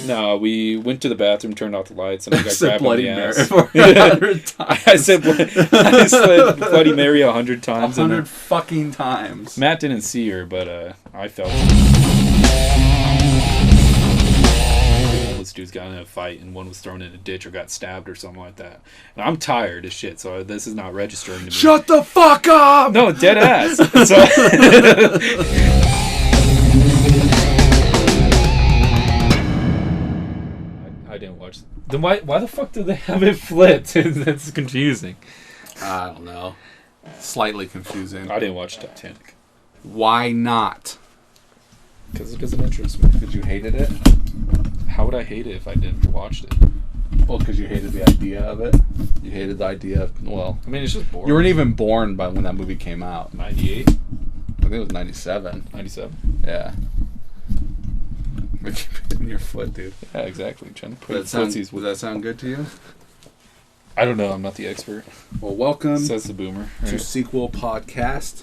No, we went to the bathroom, turned off the lights, and I got grabbed Bloody in the Mary ass. 400 times. I said Bloody Mary 100 times. 100 fucking times. Matt didn't see her, but I felt it. Those dudes got in a fight, and one was thrown in a ditch or got stabbed or something like that. And I'm tired as shit, so this is not registering to me. Shut the fuck up! No, dead ass. So I didn't watch. Then why the fuck do they have it flipped? That's confusing. I don't know. Slightly confusing. I didn't watch Titanic. Why not? Because it doesn't interest me. Because you hated it? How would I hate it if I didn't watch it? Well, because you hated the idea of it. You hated the idea of, well... I mean, it's just boring. You weren't even born by when that movie came out. 98? I think it was 97. 97? Yeah. But you're hitting your foot, dude. Yeah, exactly. Trying to put Does that sound good to you? I don't know. I'm not the expert. Well, welcome Says the boomer. to Sequel Podcast.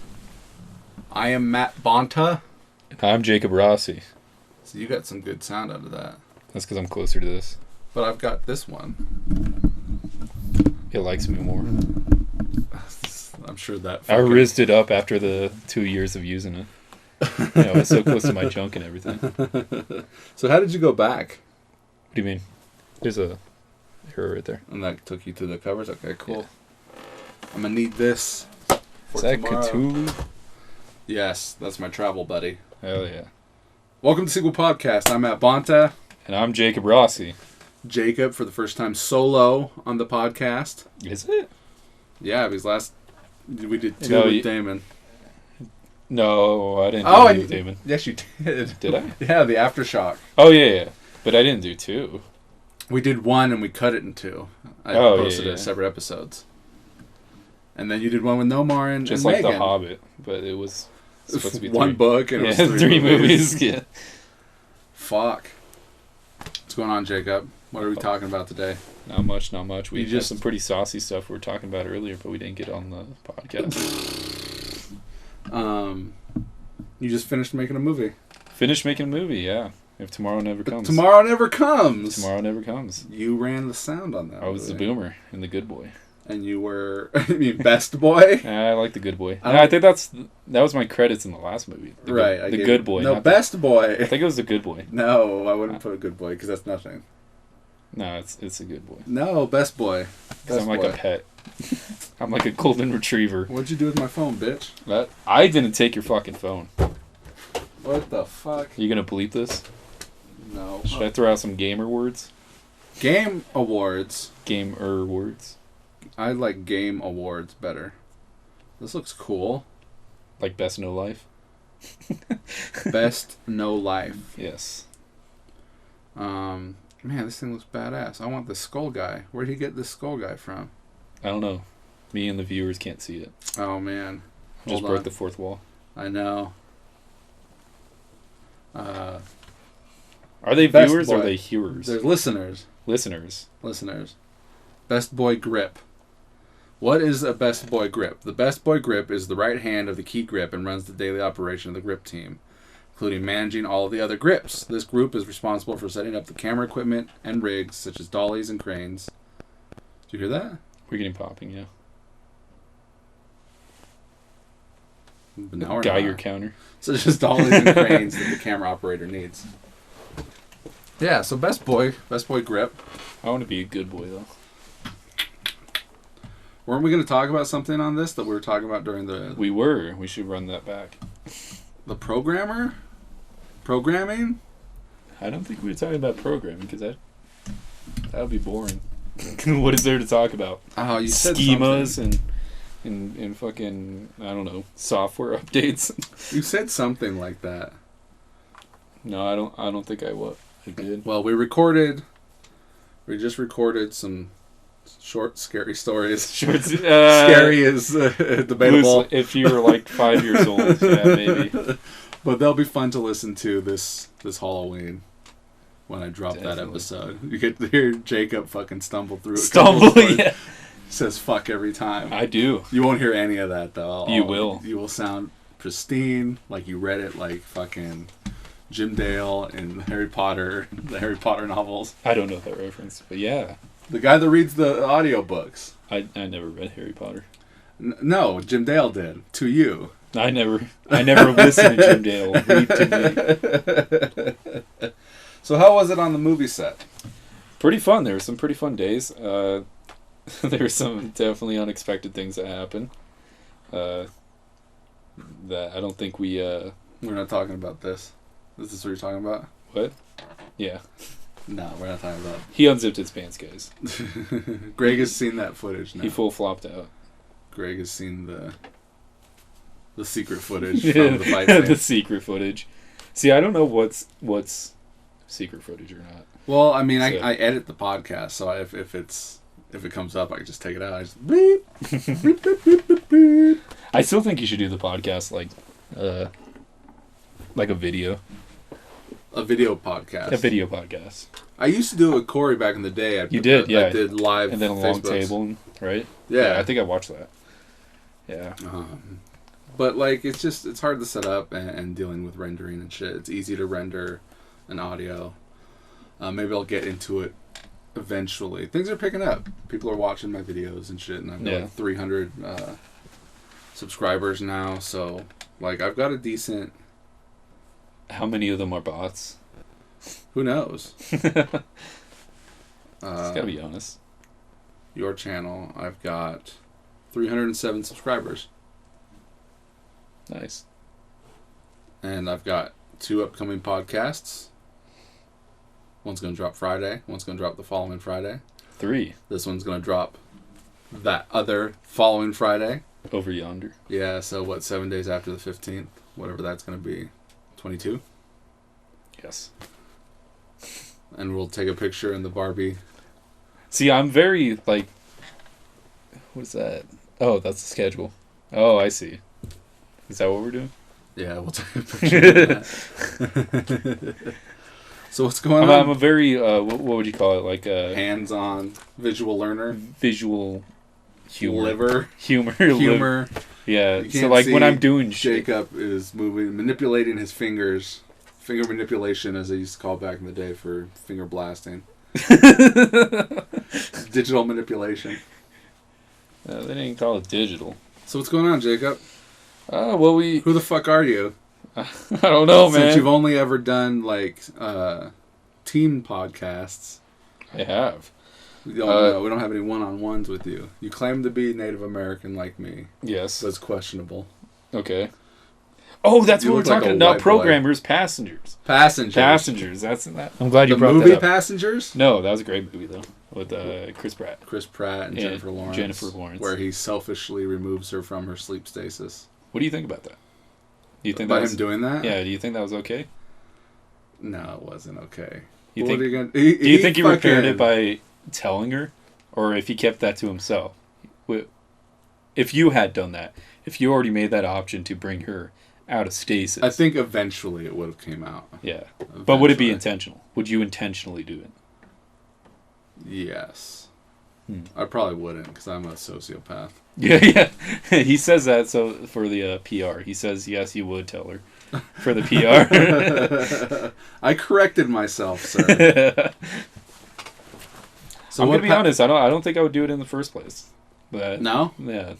I am Matt Bonta. And I'm Jacob Rossi. So you got some good sound out of that. That's because I'm closer to this. But I've got this one. It likes me more. I'm sure that... I rizzed it up after the 2 years of using it. You know, it's so close to my junk and everything. So how did you go back? What do you mean? There's a arrow right there. And that took you to the covers? Okay, cool. Yeah. I'm going to need this for Is that tomorrow. Cthulhu? Yes, that's my travel buddy. Hell yeah. Welcome to Sequel Podcast. I'm Matt Bonta. And I'm Jacob Rossi. Jacob, for the first time, solo on the podcast. Is it? Yeah, because we did two No, with Damon. No, I didn't do Oh, it with Damon. Yes, you did. Did I? Yeah, the Aftershock. Oh, yeah. But I didn't do two. We did one and we cut it in two. I posted it as separate episodes. And then you did one with Nomar and Just and like Megan. The Hobbit, but it was supposed to be one three. book and it was three movies. Yeah. Fuck. What's going on, Jacob? What are we talking about today? Not much, not much. We You had just- some pretty saucy stuff we were talking about earlier, but we didn't get on the podcast. You just finished making a movie. Finished making a movie, yeah. If tomorrow never comes. Tomorrow never comes. Tomorrow never comes. You ran the sound on that. I was the movie. boomer and the good boy. And you were, I mean, best boy. I like the good boy. I I think that was my credits in the last movie. Right. The good boy. No, not best boy. I think it was the good boy. No, I wouldn't put a good boy because that's nothing. No, it's a good boy. No, best boy. Because I'm like a pet. I'm like a golden retriever. What'd you do with my phone, bitch? I didn't take your fucking phone. What the fuck? Are you gonna bleep this? No. Should I throw out some gamer words? Game awards. Gamer words. I like game awards better. This looks cool. Like best no life. Best no life. Yes. Man, this thing looks badass. I want the skull guy. Where'd he get this skull guy from? I don't know. Me and the viewers can't see it. Oh man. Just Hold broke on. the fourth wall. I know. Are they Best viewers or boy. are they hearers? There's listeners. Listeners. Best boy grip. What is a best boy grip? The best boy grip is the right hand of the key grip and runs the daily operation of the grip team, including managing all of the other grips. This group is responsible for setting up the camera equipment and rigs, such as dollies and cranes. Did you hear that? We're getting popping, yeah. But now we're Geiger not. counter. Such as dollies and cranes that the camera operator needs. Yeah, so best boy grip. I want to be a good boy, though. Weren't we going to talk about something on this that we were talking about during the... We were. We should run that back. The programmer? Programming? I don't think we were talking about programming, because that would be boring. What is there to talk about? Oh, you said Schemas something. and fucking, I don't know, software updates. You said something like that. No, I don't think I did. Well, we just recorded some short, scary stories. Short, Scary is debatable. Loosely, if you were like 5 years old, yeah, maybe. But they'll be fun to listen to this Halloween when I drop that Definitely. episode. You get to hear Jacob fucking stumble through it. Yeah. Says fuck every time. I do. You won't hear any of that though. You will. You will sound pristine, like you read it like fucking Jim Dale in Harry Potter, the Harry Potter novels. I don't know that reference, but yeah. The guy that reads the audiobooks. I never read Harry Potter. No, Jim Dale did. To you. I never listened to Jim Dale read to me. So how was it on the movie set? Pretty fun. There were some pretty fun days. There were some definitely unexpected things that happened. That I don't think we... We're not talking about this. Is this what you're talking about? What? Yeah. No, we're not talking about... He unzipped his pants, guys. Greg has seen that footage now. He full flopped out. Greg has seen the secret footage from the fight scene. The secret footage. See, I don't know what's secret footage or not. Well, I mean, So. I edit the podcast, so if it comes up, I can just take it out. I just beep, beep, beep, beep, beep, beep. I still think you should do the podcast like a video. A video podcast. A video podcast. I used to do it with Corey back in the day. You did, yeah. I did live And then a long Facebooks. table, right? Yeah. I think I watched that. Yeah. But like, it's hard to set up and dealing with rendering and shit. It's easy to render an audio. Maybe I'll get into it eventually. Things are picking up. People are watching my videos and shit, and I've got like 300 subscribers now. So like, I've got a decent. How many of them are bots? Who knows? Just gotta be honest. Your channel, I've got 307 subscribers. Nice. And I've got 2 upcoming podcasts. One's going to drop Friday. One's going to drop the following Friday. 3. This one's going to drop that other following Friday. Over yonder. Yeah, so 7 days after the 15th? Whatever that's going to be. 22? Yes. And we'll take a picture in the Barbie. See, I'm very, like... What's that? Oh, that's the schedule. Oh, I see. Is that what we're doing? Yeah, we'll take a picture of that. So what's going on? I'm a very, what would you call it? Like a... Hands-on visual learner. Visual humor. Liver. Humor. Yeah, You so can't like see when I'm doing shit... Jacob is manipulating his fingers. Finger manipulation, as they used to call it back in the day for finger blasting. Digital manipulation. They didn't call it digital. So what's going on, Jacob? Well, Who the fuck are you? I don't know, man. Since you've only ever done like team podcasts. I have. We don't have any one-on-ones with you. You claim to be Native American like me. Yes. That's questionable. Okay. Oh, that's You what we're look like talking a about. white boy. Programmers, passengers. Passengers. That's that. I'm glad you The brought movie that up. Passengers? No, that was a great movie though, with Chris Pratt. Chris Pratt and Jennifer Lawrence. Jennifer Lawrence. Where he selfishly removes her from her sleep stasis. What do you think about that? Do you think By that was, him doing that? Yeah. Do you think that was okay? No, it wasn't okay. You What think? are you gonna, Do you think he repaired fucking- it by telling her, or if he kept that to himself? If you had done that, if you already made that option to bring her out of stasis, I think eventually it would have came out. Yeah, but would it be Eventually. intentional? Would you intentionally do it? Yes. I probably wouldn't because I'm a sociopath. Yeah. He says that so for the PR. He says yes, you would tell her for the PR. I corrected myself, sir. So I'm what gonna be honest. I don't think I would do it in the first place. But No? yeah,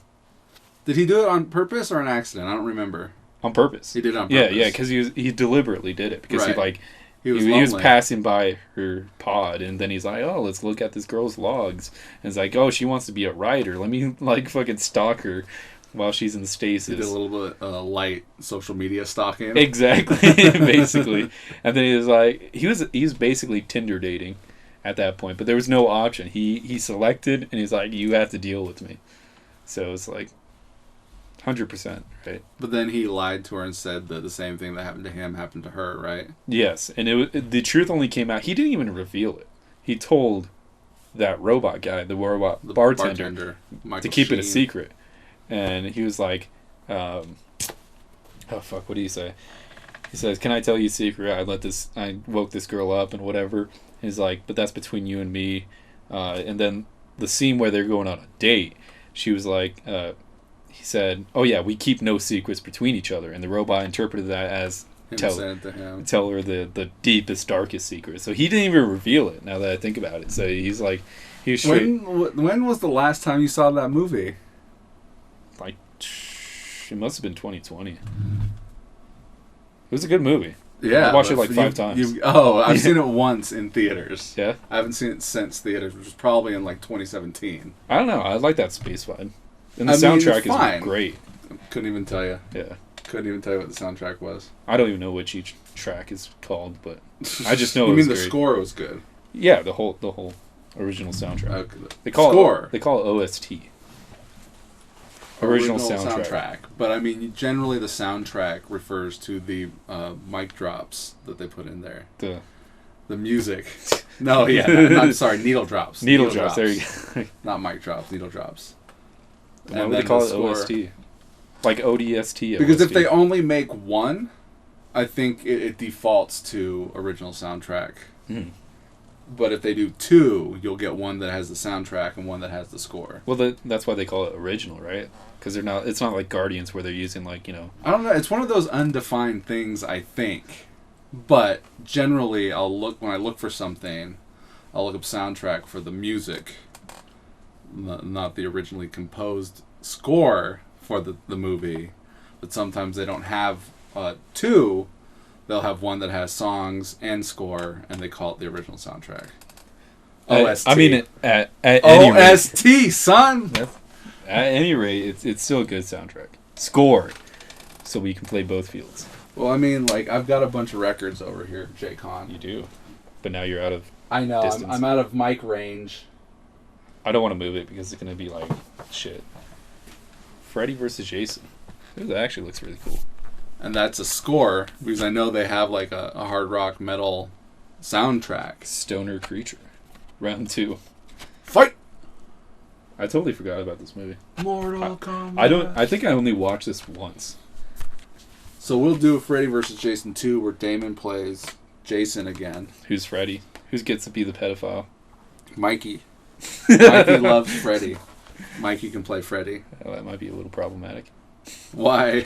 Did he do it on purpose or an accident? I don't remember. on purpose. He did it on Yeah, purpose. yeah, because he deliberately did it because Right. he was lonely. passing by her pod and then he's like, oh, let's look at this girl's logs. And it's like, oh, she wants to be a writer. Let me like fucking stalk her while she's in stasis. He did a little bit light social media stalking. Exactly, basically. And then he was like, he was basically Tinder dating at that point, but there was no option. He selected and he's like, you have to deal with me. So it's like 100%, right? But then he lied to her and said that the same thing that happened to him happened to her, right? Yes, and the truth only came out. He didn't even reveal it. He told that robot guy, the robot bartender, Michael to keep it a Sheen. secret. And he was like, oh fuck, what do you say? He says, can I tell you a secret? I woke this girl up and whatever. He's like, but that's between you and me. And then the scene where they're going on a date, she was like, he said, oh yeah, we keep no secrets between each other. And the robot interpreted that as tell her the deepest, darkest secret. So he didn't even reveal it. Now that I think about it, so he's like, he was straight. When was the last time you saw that movie? Like, it must have been 2020. It was a good movie. Yeah, I watched it like 5 times. I've seen it once in theaters. Yeah, I haven't seen it since theaters, which was probably in like 2017. I don't know. I like that space vibe, and the soundtrack is great. Couldn't even tell you. Yeah, couldn't even tell you what the soundtrack was. I don't even know which each track is called, but I just know. You it was mean the great. score was good? Yeah, the whole original soundtrack. Okay. They call score. They call it OST. Original soundtrack. But I mean, generally the soundtrack refers to the mic drops that they put in there. The music. No, yeah. I'm sorry, needle drops. Needle drops. There you go. Not mic drops, needle drops. Why would they call it OST? Like ODST. Because if they only make one, I think it defaults to original soundtrack. Mm. But if they do 2, you'll get one that has the soundtrack and one that has the score. Well, that's why they call it original, right? Because they're not. It's not like Guardians where they're using I don't know. It's one of those undefined things, I think. But generally, when I look for something, I'll look up soundtrack for the music, not the originally composed score for the movie. But sometimes they don't have 2. They'll have one that has songs and score, and they call it the original soundtrack. OST. I mean, at any OST, rate, son! At any rate, it's still a good soundtrack. Score, so we can play both fields. Well, I mean, I've got a bunch of records over here, J-Con. You do. But now you're out of I know, distance. I'm out of mic range. I don't want to move it because it's going to be like, shit. Freddy versus Jason. That actually looks really cool. And that's a score, because I know they have like a hard rock metal soundtrack. Stoner Creature. Round 2. Fight! I totally forgot about this movie. Mortal Kombat. I think I only watched this once. So we'll do a Freddy vs. Jason 2 where Damon plays Jason again. Who's Freddy? Who gets to be the pedophile? Mikey. Mikey loves Freddy. Mikey can play Freddy. Oh, that might be a little problematic. Why?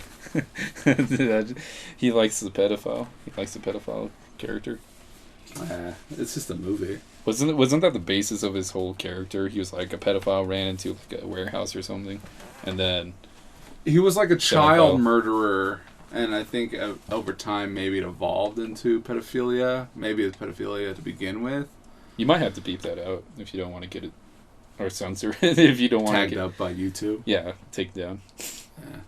He likes the pedophile. He likes the pedophile character. It's just a movie. Wasn't that the basis of his whole character? He was like a pedophile, ran into like a warehouse or something, and then he was like a child murderer. And I think over time maybe it evolved into pedophilia. Maybe it's pedophilia to begin with. You might have to beep that out if you don't want to get it, or censor it if you don't want to get up by YouTube. Yeah, take it down. Yeah,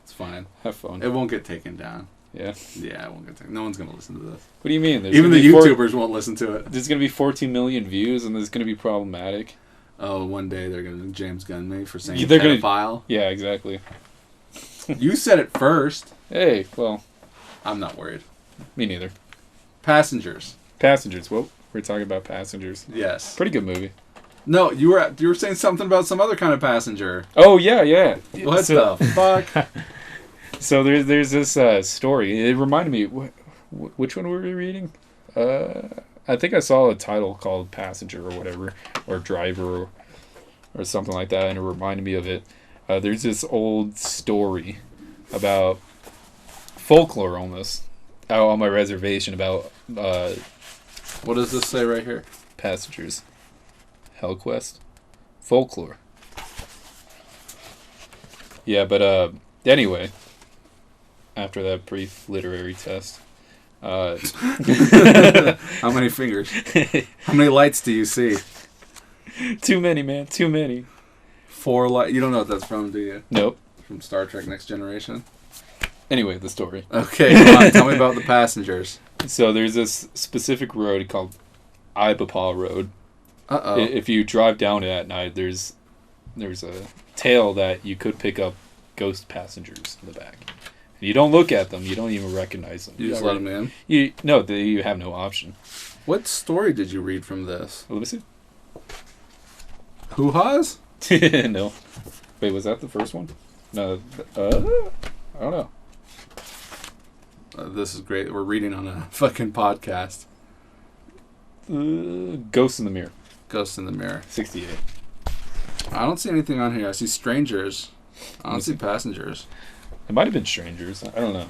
it's fine. Have fun. It won't get taken down. Yeah. Yeah, it won't get taken. No one's gonna listen to this. What do you mean? Even the YouTubers won't listen to it. There's gonna be 14 million views, and there's gonna be problematic. Oh, one day they're gonna James Gunn me for saying pedophile. Yeah, exactly. You said it first. Hey, well, I'm not worried. Me neither. Passengers. Well, we're talking about Passengers. Yes. Pretty good movie. No, you were saying something about some other kind of passenger. Oh yeah. What the fuck? So there's this story. It reminded me. Which one were we reading? I think I saw a title called Passenger or whatever, or Driver, or something like that, and it reminded me of it. There's this old story about folklore almost out on my reservation about what does this say right here? Passengers. Hellquest. Folklore. Yeah, but anyway, after that brief literary test, how many fingers? How many lights do you see? Too many, man. Too many. 4 light. You don't know what that's from, do you? Nope. From Star Trek Next Generation. Anyway, the story. Okay, come on. Tell me about the Passengers. So there's this specific road called Ibapaw Road. Uh-oh. If you drive down it at night, there's a tale that you could pick up ghost passengers in the back. And you don't look at them. You don't even recognize them. You just let them in? You have no option. What story did you read from this? Let me see. Hoo-haws? No. Wait, was that the first one? No. I don't know. This is great. We're reading on a fucking podcast. Ghost in the Mirror. Ghost in the Mirror. 68. I don't see anything on here. I see strangers. I don't see passengers. It might have been strangers. I don't know.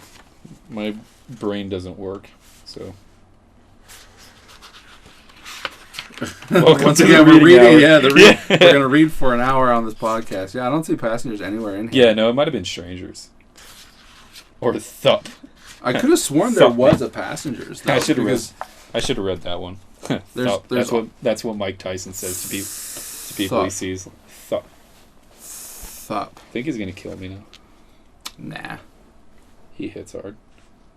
brain doesn't work. So. Once again, we're reading. Yeah, we're gonna read for an hour on this podcast. Yeah, I don't see passengers anywhere in here. Yeah, no, it might have been strangers. Or Thup. I could have sworn there was a passengers. Though, I should have read that one. There's that's what Mike Tyson says to people he sees. Thup. Thup. I think he's gonna kill me now. Nah. He hits hard.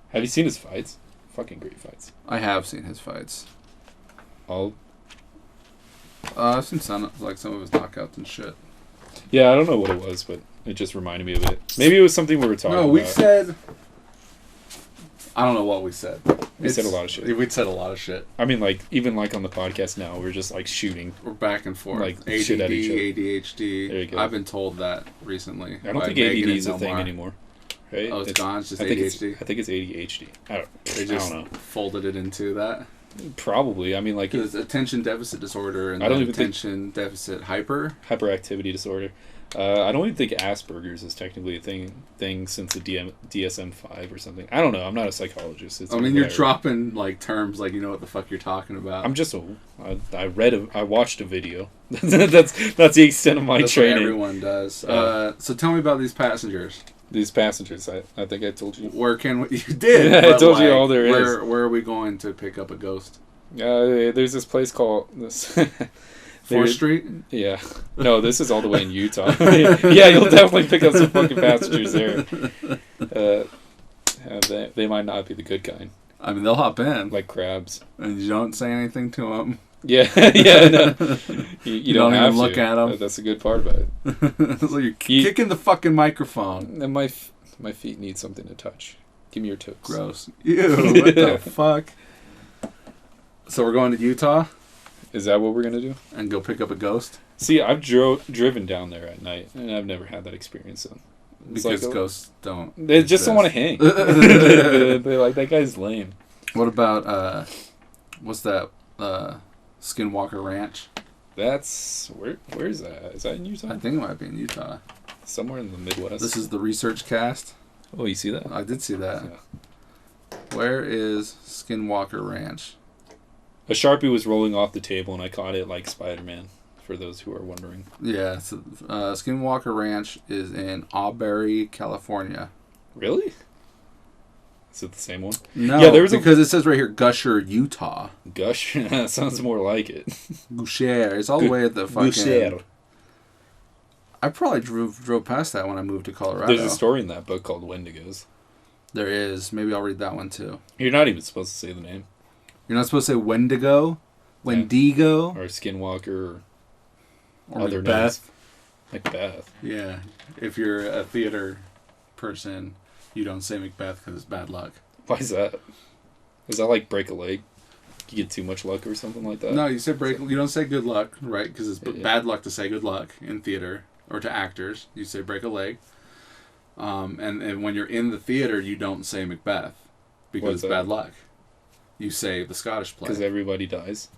Have you seen his fights? Fucking great fights. I have seen his fights. I've seen some of his knockouts and shit. Yeah, I don't know what it was, but it just reminded me of it. Maybe it was something we were talking about. No, we said... I don't know what we said. We said a lot of shit. We said a lot of shit. I mean, even on the podcast now, we're just, shooting. We're back and forth. ADD, shit at each other. ADHD. There you go. I've been told that recently. I don't think ADD is a thing anymore. Right? Oh, it's gone? It's just ADHD? I think it's ADHD. They just folded it into that? Probably. I mean, it's attention deficit disorder and attention deficit hyperactivity disorder. I don't even think Asperger's is technically a thing since the DSM-5 or something. I don't know. I'm not a psychologist. You're dropping terms you know what the fuck you're talking about. I'm just I watched a video. that's the extent of my training. What everyone does. So tell me about these passengers. These passengers, I think I told you. Where can we... You did! I told you all there is. Where are we going to pick up a ghost? There's this place called... 4th Street? Yeah. No, this is all the way in Utah. Yeah, you'll definitely pick up some fucking passengers there. They might not be the good kind. I mean, they'll hop in. Like crabs. And you don't say anything to them. Yeah, yeah, no. You don't have even look at them. That's the good part about it. So you're kicking the fucking microphone. And my feet need something to touch. Give me your toes. Gross. Ew, what the fuck? So we're going to Utah? Is that what we're going to do? And go pick up a ghost? See, I've driven down there at night, and I've never had that experience. So because ghosts don't They just don't want to hang. They're like, that guy's lame. What about, what's that, Skinwalker Ranch? That's... Where is that? Is that in Utah? I think it might be in Utah. Somewhere in the Midwest. This is the research cast. Oh, you see that? I did see that. Yeah. Where is Skinwalker Ranch? A Sharpie was rolling off the table, and I caught it like Spider-Man, for those who are wondering. Yeah, so, Skinwalker Ranch is in Auberry, California. Really? Is it the same one? No, yeah, because it says right here, Gusher, Utah. Gusher? That sounds more like it. Gusher. It's all the way at the fucking... Gusher. I probably drove past that when I moved to Colorado. There's a story in that book called Wendigos. There is. Maybe I'll read that one too. You're not even supposed to say the name. You're not supposed to say Wendigo? Wendigo? Or Skinwalker or other Macbeth. Names. Macbeth. Yeah. If you're a theater person, you don't say Macbeth because it's bad luck. Why is that? Is that like break a leg? You get too much luck or something like that? No, you say break. You don't say good luck, right? Because it's bad luck to say good luck in theater or to actors. You say break a leg. And when you're in the theater, you don't say Macbeth because it's bad luck. You say the Scottish play. Because everybody dies.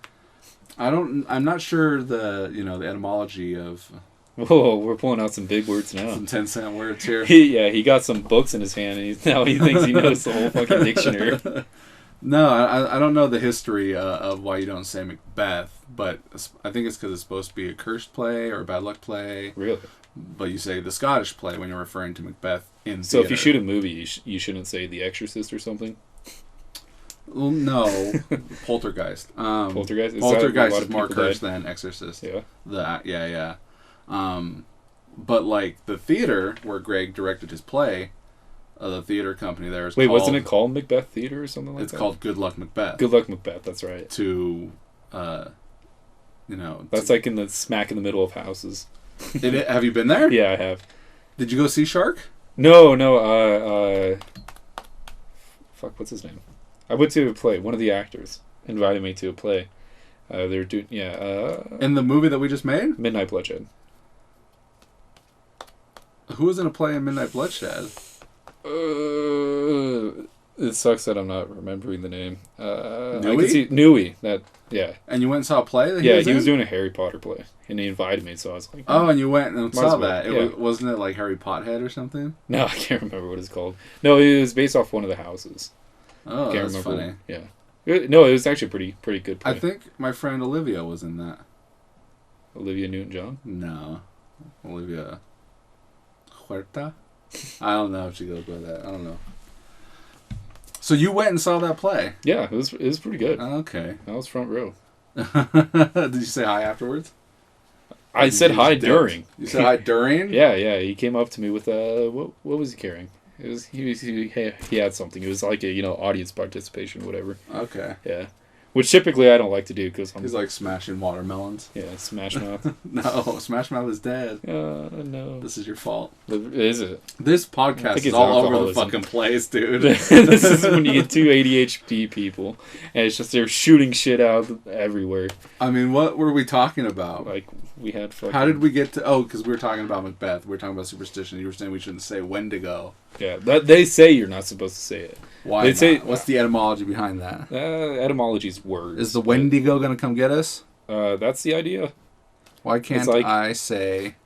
I'm not sure the etymology of... Whoa, we're pulling out some big words now. Some 10-cent words here. He got some books in his hand, and now he thinks he knows the whole fucking dictionary. No, I don't know the history of why you don't say Macbeth, but I think it's because it's supposed to be a cursed play or a bad luck play. Really? But you say the Scottish play when you're referring to Macbeth in theater. So if you shoot a movie, you shouldn't say The Exorcist or something? Well, no. Poltergeist. Poltergeist? Poltergeist is more cursed than Exorcist. Yeah? Yeah. But like the theater where Greg directed his play, the theater company there is Wait, wasn't it called Macbeth Theater or something like that? It's called Good Luck Macbeth. Good Luck Macbeth, that's right. To, That's like in the smack in the middle of houses. Have you been there? Yeah, I have. Did you go see Shark? No, fuck, what's his name? I went to a play. One of the actors invited me to a play. They're doing, in the movie that we just made? Midnight Bloodshed. Who was in a play in Midnight Bloodshed? It sucks that I'm not remembering the name. Newey? Newey. That, yeah. And you went and saw a play that he was doing a Harry Potter play. And he invited me, so I was like... Oh, and you went and saw that. Yeah. Wasn't it like Harry Pothead or something? No, I can't remember what it's called. No, it was based off one of the houses. Oh, that's funny. Yeah. No, it was actually pretty good play. I think my friend Olivia was in that. Olivia Newton-John? No. Olivia Huerta? I don't know if she goes by that. I don't know. So you went and saw that play? Yeah, it was pretty good. Okay. I was front row. Did you say hi afterwards? I said hi during. You said hi during? Yeah. He came up to me with what was he carrying? It was he had something. It was like a audience participation, whatever. Okay. Yeah, which typically I don't like to do because he's like smashing watermelons. Yeah, Smash Mouth. No, Smash Mouth is dead. No. This is your fault. Is it? This podcast is all over the fucking place, dude. This is when you get two ADHD people, and it's just they're shooting shit out everywhere. I mean, what were we talking about? Like we had fucking. How did we get to? Oh, because we were talking about Macbeth. We were talking about superstition. You were saying we shouldn't say Wendigo. Yeah, they say you're not supposed to say it. Why They not? say What's the etymology behind that? Etymology's words. Is the Wendigo gonna come get us? That's the idea. Why can't I say?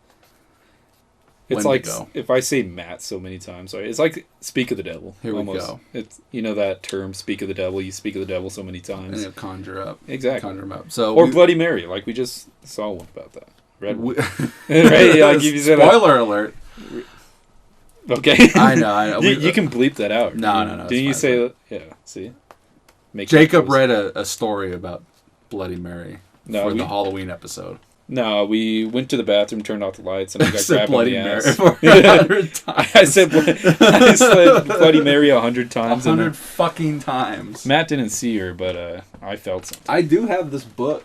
It's Wendigo? like if I say Matt so many times, right? It's like speak of the devil. Here we go. It's that term, speak of the devil. You speak of the devil so many times. And it'll conjure up. Exactly. Conjure him up. So Bloody Mary, like we just saw one about that. Red one. Right? Like if you said spoiler alert. Okay. I know. You can bleep that out. No. Didn't you say that? Yeah. See. Jacob read a story about Bloody Mary for the Halloween episode. No, we went to the bathroom, turned off the lights, and I got grabbed Bloody on the Mary ass. 100 times. I said Bloody Mary 100 times. 100 fucking times. Matt didn't see her, but I felt something. I do have this book,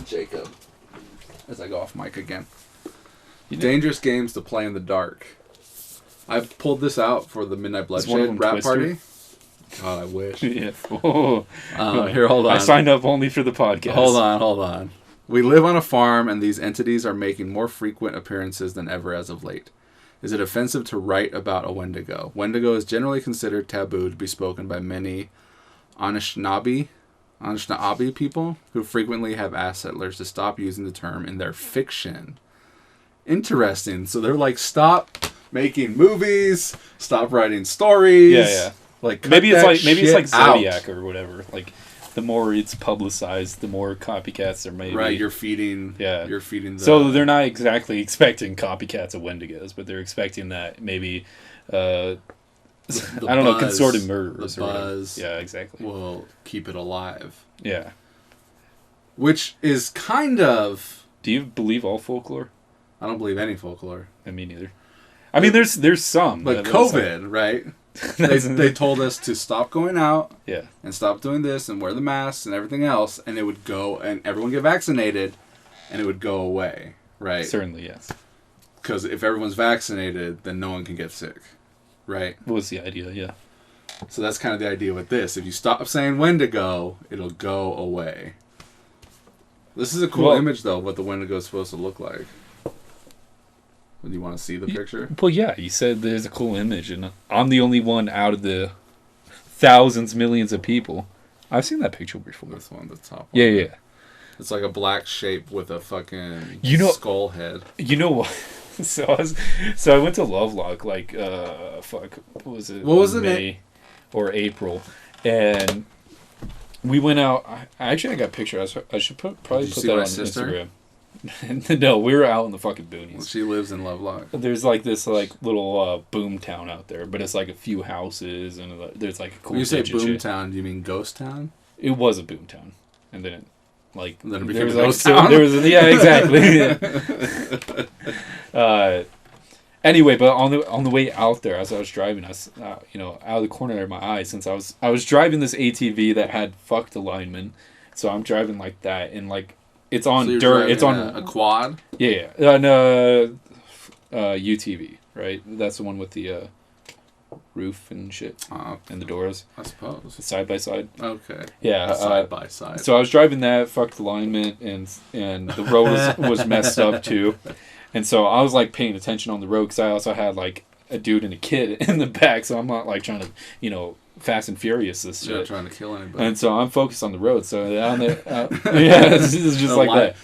Jacob. As I go off mic again. Dangerous Games to Play in the Dark. I've pulled this out for the Midnight Bloodshed rap party. God, I wish. Yeah. Oh. Here, hold on. I signed up only for the podcast. Hold on. We live on a farm, and these entities are making more frequent appearances than ever as of late. Is it offensive to write about a Wendigo? Wendigo is generally considered taboo to be spoken by many Anishinaabe people who frequently have asked settlers to stop using the term in their fiction. Interesting. So they're like, stop making movies, stop writing stories. Yeah. Like maybe it's like Zodiac out. or whatever. Like the more it's publicized, the more copycats there may be. Right, you're feeding. Yeah, you're feeding. So they're not exactly expecting copycats of Wendigos, but they're expecting that maybe. I don't know, consorted murderers. The buzz. Yeah, exactly. Will keep it alive. Yeah. Which is kind of. Do you believe all folklore? I don't believe any folklore. Me neither. I mean, there's some. But COVID, right? They told us to stop going out. Yeah. And stop doing this and wear the masks and everything else, and it would go and everyone get vaccinated, and it would go away, right? Certainly, yes. Because if everyone's vaccinated, then no one can get sick, right? What was the idea? Yeah. So that's kind of the idea with this. If you stop saying Wendigo, it'll go away. This is a cool image, though, what the Wendigo is supposed to look like. Do you want to see the picture? Well, yeah. You said there's a cool image, and I'm the only one out of the thousands, millions of people. I've seen that picture before. This one, the top one. Yeah. It's like a black shape with a fucking skull head. You know what? So I went to Lovelock, like, what was it? What was it? May or April. And we went out. I got a picture. I should probably put that on Instagram. No, we were out in the fucking boonies. Well, she lives in Lovelock. There's like this little boom town out there, but it's like a few houses and there's like a cool. When you say boom town, do you mean ghost town? It was a boom town, and then it became a ghost town. Exactly. Anyway, but on the way out there, as I was driving, I was, out of the corner of my eye, since I was driving this ATV that had fucked alignment, so I'm driving like that, and like. It's on dirt. It's on a quad. Yeah, and UTV, right? That's the one with the roof and shit and the doors. I suppose. Side by side. Okay. Yeah, side by side. So I was driving that, fucked alignment, and the road was messed up too, and so I was like paying attention on the road because I also had like a dude and a kid in the back, so I'm not like trying to Fast and Furious this You're not shit. trying to kill anybody. And so I'm focused on the road. So on the, yeah, this is just like that.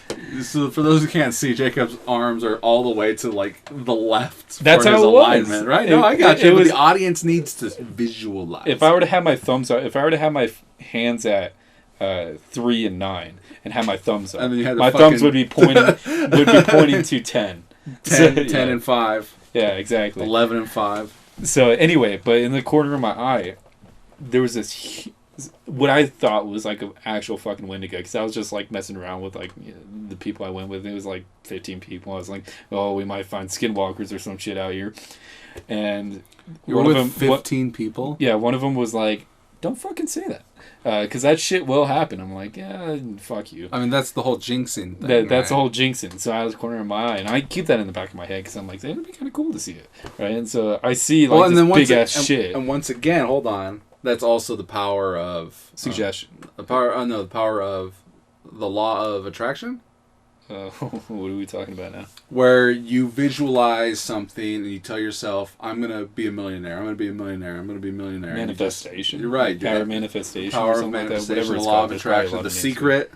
So for those who can't see, Jacob's arms are all the way to like the left. That's for how his it alignment, was. right? No, I got it you. But was- the audience needs to visualize. If I were to have my thumbs up, if I were to have my hands at 3 and 9 and have my thumbs up, And then you had the my thumbs would be pointing to 10. 10, So, 10 and 5, yeah, exactly. 11 and 5. So anyway, but in the corner of my eye, there was this what I thought was like an actual fucking Wendigo, because I was just like messing around with like the people I went with. It was like 15 people. I was like, oh, we might find skinwalkers or some shit out here. And You were with 15 people? Yeah, one of them was like, don't fucking say that. Because that shit will happen. I'm like, yeah, fuck you. I mean, that's the whole jinxing thing. That's the whole jinxing. So I was corner of my eye, and I keep that in the back of my head because I'm like, it'd be kind of cool to see it, right? And so I see like this big ass shit. And once again, hold on. That's also the power of Suggestion. The power of the law of attraction. What are we talking about now? Where you visualize something and you tell yourself, I'm going to be a millionaire. I'm going to be a millionaire. I'm going to be a millionaire. Manifestation. You're right. Power of manifestation. Power or of manifestation. Like that, The law of attraction. The secret.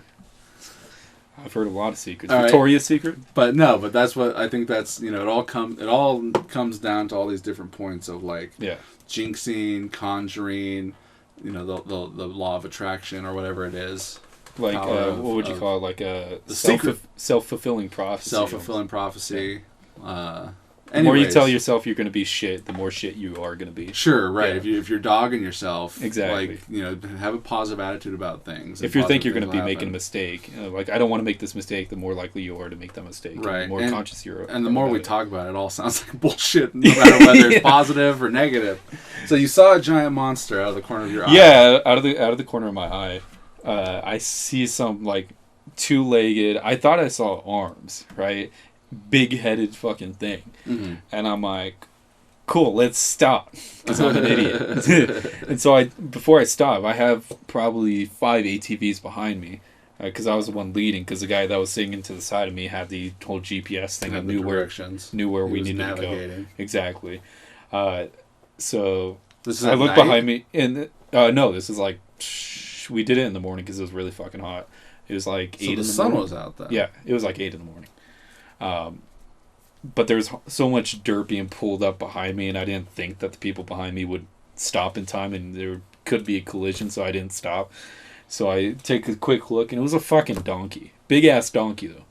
I've heard a lot of secrets. All Victoria's Secret. But that's what I think. That's it all comes down to all these different points of like jinxing, conjuring, the law of attraction or whatever it is. Like what would you call it? Like a self-fulfilling prophecy. Self-fulfilling prophecy. The more you tell yourself you're going to be shit, the more shit you are going to be. Sure, right. Yeah. If you're dogging yourself, exactly. Like have a positive attitude about things. If you think you're going to be making a mistake, like I don't want to make this mistake, the more likely you are to make that mistake. Right. And the more conscious you're. And the more we talk about it, it all sounds like bullshit, no matter whether it's positive or negative. So you saw a giant monster out of the corner of your eye. Yeah, out of the corner of my eye. I see some like two-legged. I thought I saw arms, right? Big-headed fucking thing, and I'm like, "Cool, let's stop," because I'm an idiot. And so before I stop, I have probably 5 ATVs behind me, because I was the one leading. Because the guy that was sitting to the side of me had the whole GPS thing and knew where we needed to go. Exactly. So I look behind me, and no, this is like. We did it in the morning because it was really fucking hot. It was like 8 in the morning. So the sun was out then. Yeah, it was like 8 in the morning. But there's so much dirt being pulled up behind me, and I didn't think that the people behind me would stop in time, and there could be a collision, so I didn't stop. So I take a quick look, and it was a fucking donkey. Big-ass donkey, though.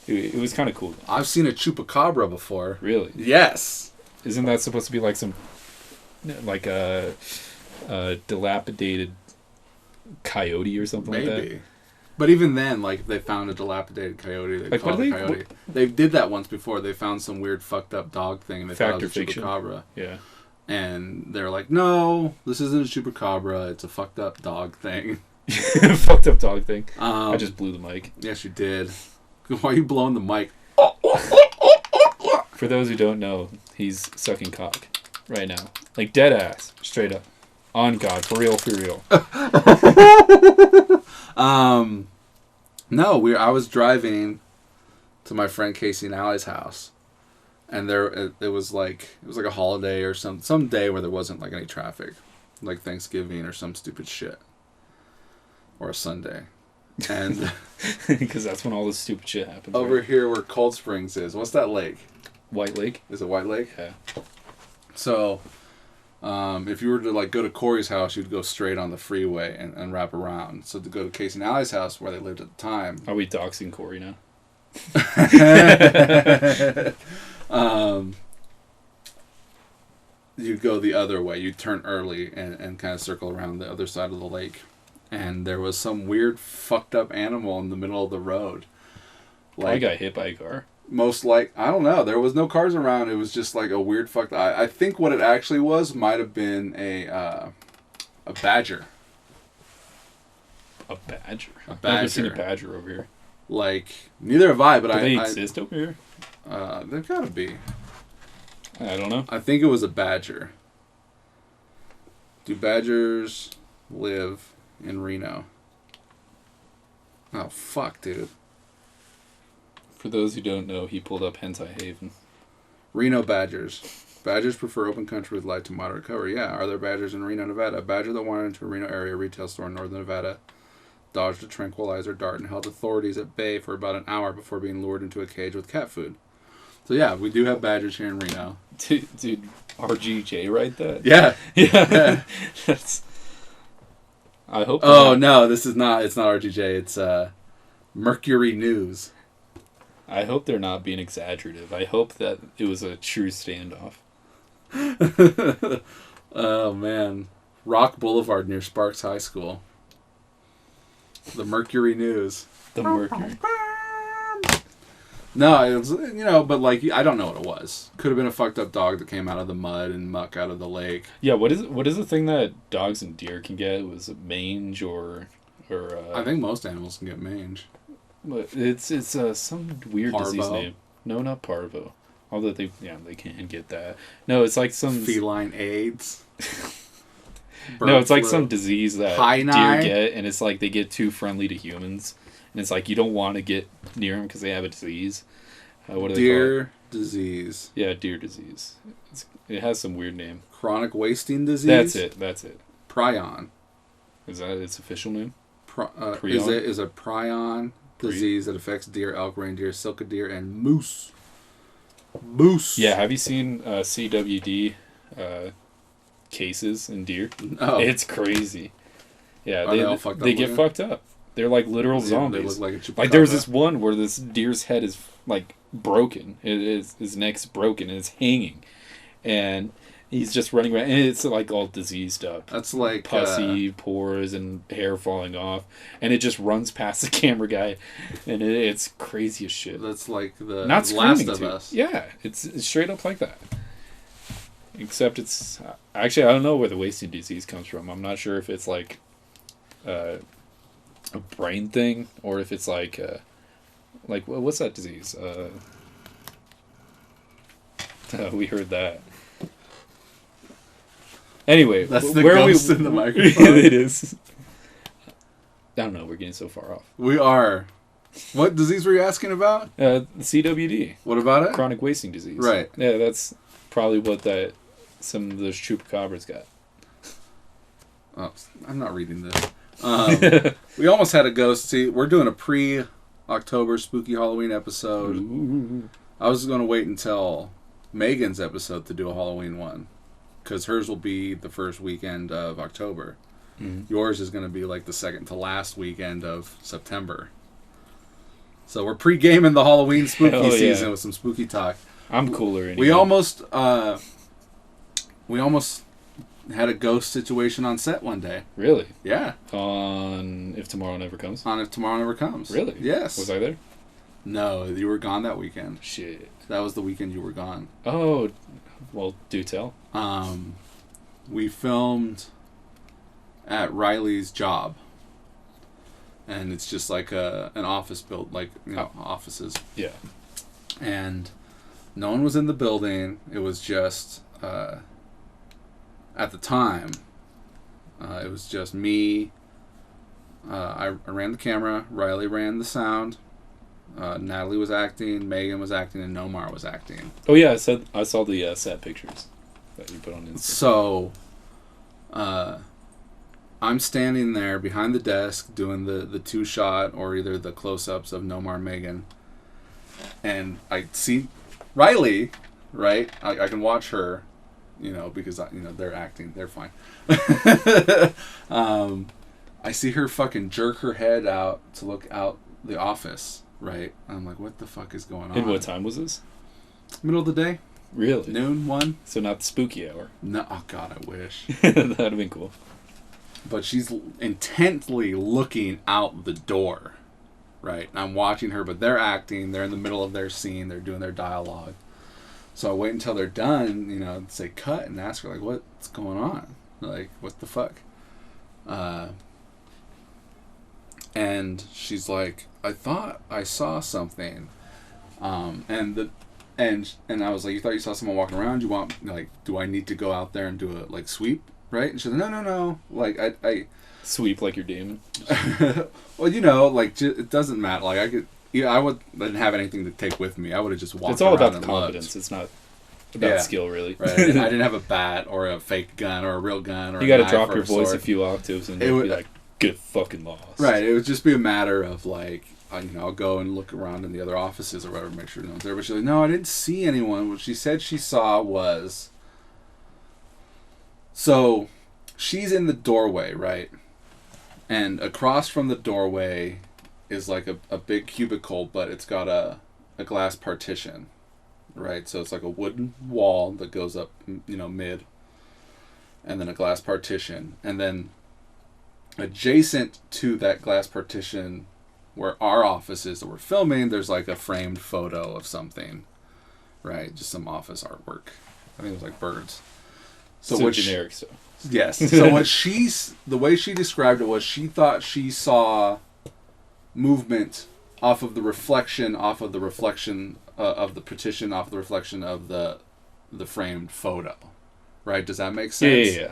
It was kind of cool. I've seen a chupacabra before. Really? Yes. Isn't that supposed to be like some... like a dilapidated... coyote or something like that? But even then, like, they found a dilapidated coyote. They called it a coyote. They did that once before. They found some weird fucked up dog thing and they thought it was a chupacabra. Yeah. And they're like, no, this isn't a chupacabra. It's a fucked up dog thing. Fucked up dog thing. I just blew the mic. Yes, you did. Why are you blowing the mic? For those who don't know, he's sucking cock right now. Like, dead ass. Straight up. On God, for real, for real. No, I was driving to my friend Casey and Allie's house, and it was like a holiday or some day where there wasn't like any traffic, like Thanksgiving or some stupid shit, or a Sunday, and because that's when all this stupid shit happens. Over here where Cold Springs is, what's that lake? White Lake. Is it White Lake? Yeah. So. If you were to like go to Corey's house, you'd go straight on the freeway and wrap around. So to go to Casey and Allie's house where they lived at the time. Are we doxing Corey now? You'd go the other way. You'd turn early and kind of circle around the other side of the lake. And there was some weird fucked up animal in the middle of the road. Like, I got hit by a car. I don't know. There was no cars around. It was just like a weird fucked. I think what it actually was might have been a badger. A badger. I've never seen a badger over here. Like neither have I. But do they exist over here? They've got to be. I don't know. I think it was a badger. Do badgers live in Reno? Oh fuck, dude. For those who don't know, he pulled up Hentai Haven. Reno badgers. Badgers prefer open country with light to moderate cover. Yeah. Are there badgers in Reno, Nevada? A badger that wandered into a Reno area retail store in northern Nevada dodged a tranquilizer dart and held authorities at bay for about an hour before being lured into a cage with cat food. So yeah, we do have badgers here in Reno. Dude, RGJ write that? Yeah. Yeah. That's... I hope... Oh, no, this is not... It's not RGJ. It's Mercury News. I hope they're not being exaggerative. I hope that it was a true standoff. Oh, man. Rock Boulevard near Sparks High School. The Mercury News. The Mercury. No, it was, but like, I don't know what it was. Could have been a fucked up dog that came out of the mud and muck out of the lake. Yeah, what is the thing that dogs and deer can get? Was it mange or I think most animals can get mange. But it's some weird Parvo. disease name. No, not parvo. Although they can get that. No, it's like some feline AIDS. No, it's like some disease that deer get, and it's like they get too friendly to humans, and it's like you don't want to get near them because they have a disease. What do they call it? Deer disease. Yeah, deer disease. It has some weird name. Chronic wasting disease. That's it. Prion. Is that its official name? Is a prion disease that affects deer, elk, reindeer, silka deer, and moose. Moose. Yeah, have you seen CWD cases in deer? Oh. It's crazy. Yeah, they get fucked up. They're like literal zombies. They look like a chupacabra. Like there's this one where this deer's head is like broken. His neck's broken and it's hanging, and he's just running around, and it's like all diseased up. That's like pussy, pores, and hair falling off, and it just runs past the camera guy, and it's crazy as shit. That's like the Not Last of Us. Yeah, it's straight up like that. Except it's actually I don't know where the wasting disease comes from. I'm not sure if it's like a brain thing or if it's like what's that disease? We heard that. Anyway, that's the ghost in the microphone. It is. I don't know. We're getting so far off. We are. What disease were you asking about? CWD. What about it? Chronic wasting disease. Right. Yeah, that's probably what some of those chupacabras got. Oh, I'm not reading this. We almost had a ghost. See, we're doing a pre-October spooky Halloween episode. Ooh. I was going to wait until Megan's episode to do a Halloween one. Because hers will be the first weekend of October. Mm-hmm. Yours is going to be like the second to last weekend of September. So we're pre-gaming the Halloween spooky season with some spooky talk. I'm cooler anyway. We almost had a ghost situation on set one day. Really? Yeah. On If Tomorrow Never Comes? On If Tomorrow Never Comes. Really? Yes. Was I there? No, you were gone that weekend. Shit. That was the weekend you were gone. Oh, well, do tell. We filmed at Riley's job. And it's just like an office built, like, offices. Yeah. And no one was in the building. It was just, at the time, it was just me. I ran the camera. Riley ran the sound. Natalie was acting. Megan was acting. And Nomar was acting. Oh, yeah. I saw the set pictures that you put on Instagram. So, I'm standing there behind the desk doing the two-shot or either the close-ups of Nomar and Megan. And I see Riley, right? I can watch her, because, they're acting. They're fine. I see her fucking jerk her head out to look out the office, right? I'm like, what the fuck is going on? And what time was this? Middle of the day. Really? Noon, 1. So not the spooky hour. No, oh God, I wish. That'd have been cool. But she's intently looking out the door, right? And I'm watching her, but they're acting. They're in the middle of their scene. They're doing their dialogue. So I wait until they're done, say cut and ask her, like, what's going on? Like, what the fuck? And she's like, I thought I saw something. And I was like, you thought you saw someone walking around? You want, like, do I need to go out there and do a, like, sweep? Right? And she's like, no. Like, I sweep like you're Damon. Well, like, it doesn't matter. Like, I didn't have anything to take with me. I would have just walked around. It's all about the and confidence. looked. It's not about skill, really. Right. I didn't have a bat or a fake gun or a real gun or you got to drop your voice a few octaves and you'll be like, get fucking lost. Right. It would just be a matter of like, I'll go and look around in the other offices or whatever, make sure no one's there. But she's like, no, I didn't see anyone. What she said she saw was... So, she's in the doorway, right? And across from the doorway is like a big cubicle, but it's got a glass partition, right? So it's like a wooden wall that goes up, mid, and then a glass partition. And then adjacent to that glass partition, where our office is that we're filming, there's like a framed photo of something, right? Just some office artwork. I think it was like birds. So generic stuff. Yes. So the way she described it was she thought she saw movement off of the reflection of the partition, off of the reflection of the framed photo. Right? Does that make sense? Yeah.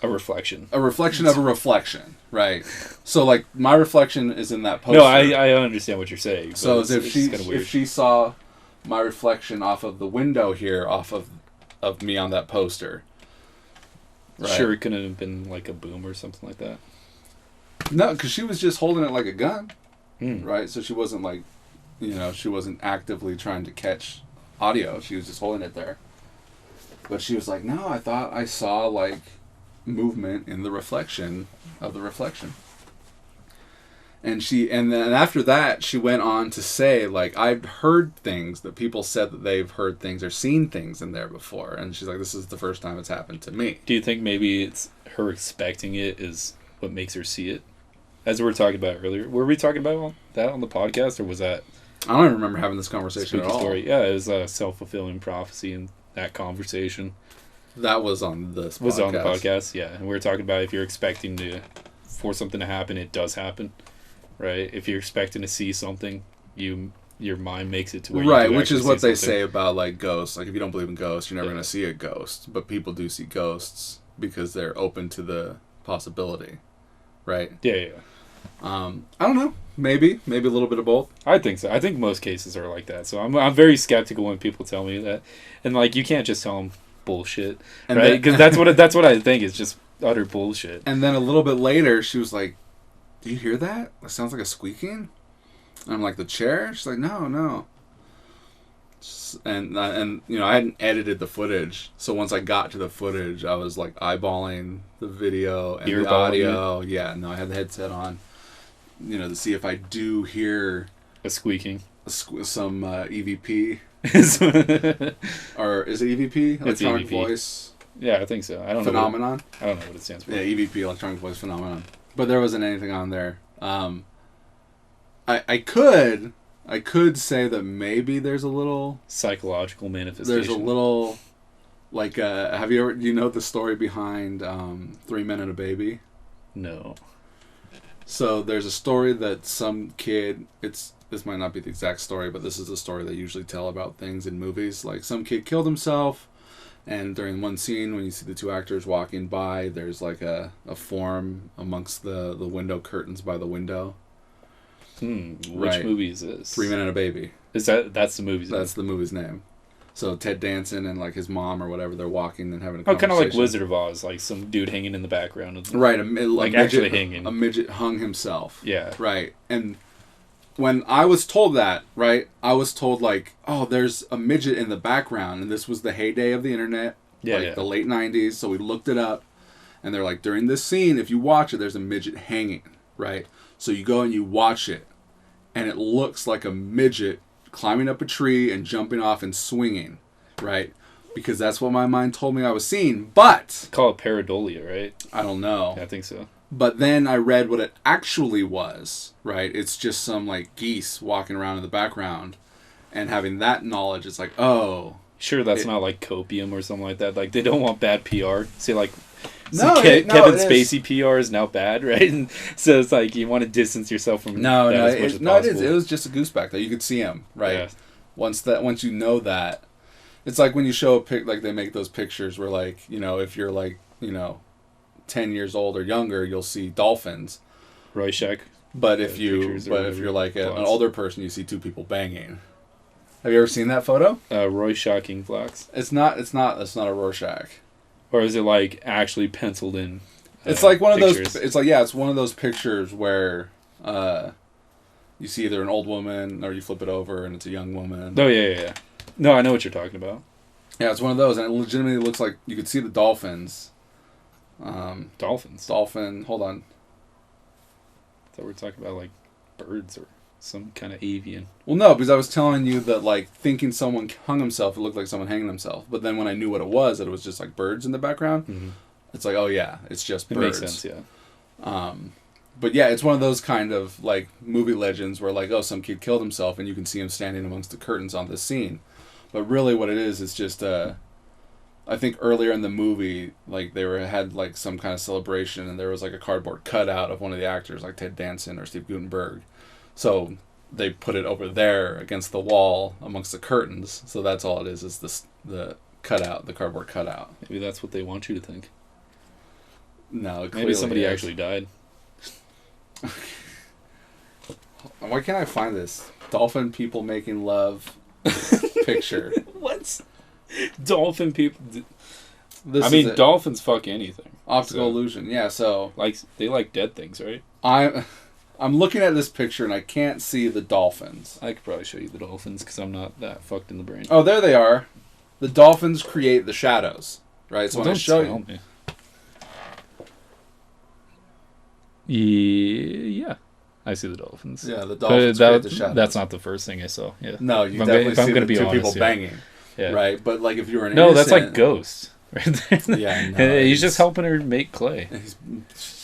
A reflection. A reflection of a reflection. Right. So like my reflection is in that poster. No, I understand what you're saying. So as if she saw my reflection off of the window here, off of me on that poster. Right. Sure, it couldn't have been like a boom or something like that. No, because she was just holding it like a gun, right? So she wasn't like, she wasn't actively trying to catch audio. She was just holding it there. But she was like, no, I thought I saw like movement in the reflection of the reflection. And then after that, she went on to say, like, I've heard things that people said that they've heard things or seen things in there before. And she's like, this is the first time it's happened to me. Do you think maybe it's her expecting it is what makes her see it? As we were talking about earlier. Were we talking about that on the podcast, or was that... I don't even remember having this conversation at all. Story? Yeah, it was a self-fulfilling prophecy in that conversation. That was on this podcast. Was on the podcast, yeah. And we were talking about if you're expecting for something to happen, it does happen. Right, if you're expecting to see something, your mind makes it to where right, which is what they say about like ghosts. Like if you don't believe in ghosts, you're never going to see a ghost. But people do see ghosts because they're open to the possibility, right? Yeah. I don't know. Maybe a little bit of both. I think so. I think most cases are like that. So I'm very skeptical when people tell me that, and like you can't just tell them bullshit, and right? Because that's what I think is just utter bullshit. And then a little bit later, she was like, do you hear that? That sounds like a squeaking. And I'm like, the chair? She's like, no. And I hadn't edited the footage, so once I got to the footage, I was like eyeballing the video and the audio. Yeah, no, I had the headset on, to see if I do hear a squeaking, some EVP, or is it EVP? Electronic Voice. Yeah, I think so. I don't phenomenon. know. I don't know what it stands for. Yeah, EVP, Electronic Voice Phenomenon. But there wasn't anything on there. I could say that maybe there's a little psychological manifestation. There's a little, like, do you know the story behind 3 Men and a Baby? No. So there's a story that some kid, this might not be the exact story, but this is a story they usually tell about things in movies. Like some kid killed himself, and during one scene when you see the two actors walking by, there's like a form amongst the window curtains by the window. Which movie is this? 3 Men and a Baby. That's the movie's name? That's the movie's name. So Ted Danson and like his mom or whatever, they're walking and having a conversation. Oh, kind of like Wizard of Oz, like some dude hanging in the background. Right, actually hanging. A midget hung himself. Yeah. Right, and when I was told that, right, I was told like, oh, there's a midget in the background, and this was the heyday of the internet, the late 90s. So we looked it up, and they're like, during this scene, if you watch it, there's a midget hanging, right? So you go and you watch it, and it looks like a midget climbing up a tree and jumping off and swinging, right? Because that's what my mind told me I was seeing. But call it pareidolia, right? I don't know. Yeah, I think so. But then I read what it actually was, right? It's just some like geese walking around in the background, and having that knowledge, it's like, oh, sure, that's not like copium or something like that. Like they don't want bad PR. See, like Kevin Spacey PR is now bad, right? And so it's like you want to distance yourself from it is. It was just a gooseback though. You could see him, right? Yeah. Once you know that, it's like when you show a pic, like they make those pictures where like if you're like 10 years old or younger, you'll see dolphins. Rorschach. But if you're like an older person, you see two people banging. Have you ever seen that photo? Roy Shocking Blocks. It's not a Rorschach. Or is it like actually penciled in? It's like one pictures? of those. It's like, yeah, it's one of those pictures where you see either an old woman or you flip it over and it's a young woman. Oh yeah. No, I know what you're talking about. Yeah, it's one of those, and it legitimately looks like you could see the dolphins. Dolphins. Dolphin. Hold on. I thought we were talking about like birds or some kind of avian. Well, no, because I was telling you that, like, thinking someone hung himself, it looked like someone hanging himself. But then when I knew what it was, that it was just like birds in the background. It's like, oh yeah, it's just birds. It makes sense, yeah. But yeah, it's one of those kind of like movie legends where like, oh, some kid killed himself, and you can see him standing amongst the curtains on this scene. But really, what it is just I think earlier in the movie, like they had like some kind of celebration, and there was like a cardboard cutout of one of the actors, like Ted Danson or Steve Guttenberg. So they put it over there against the wall amongst the curtains. So that's all it is the cutout, the cardboard cutout. Maybe that's what they want you to think. No, it maybe somebody is. actually died. Why can't I find this dolphin people making love picture? What? Dolphin people. This I mean, dolphins fuck anything. Optical illusion, yeah. So like they like dead things, right? I'm looking at this picture and I can't see the dolphins. I could probably show you the dolphins because I'm not that fucked in the brain. Oh, there they are. The dolphins create the shadows, right? So well, when I show you. Me. Yeah, I see the dolphins. Yeah, the dolphins create the shadows. That's not the first thing I saw. Yeah. No, you definitely see the two people banging. Yeah. Right, but like if you were an no, innocent... that's like Ghost. Right there. Yeah, no, he's just helping her make clay.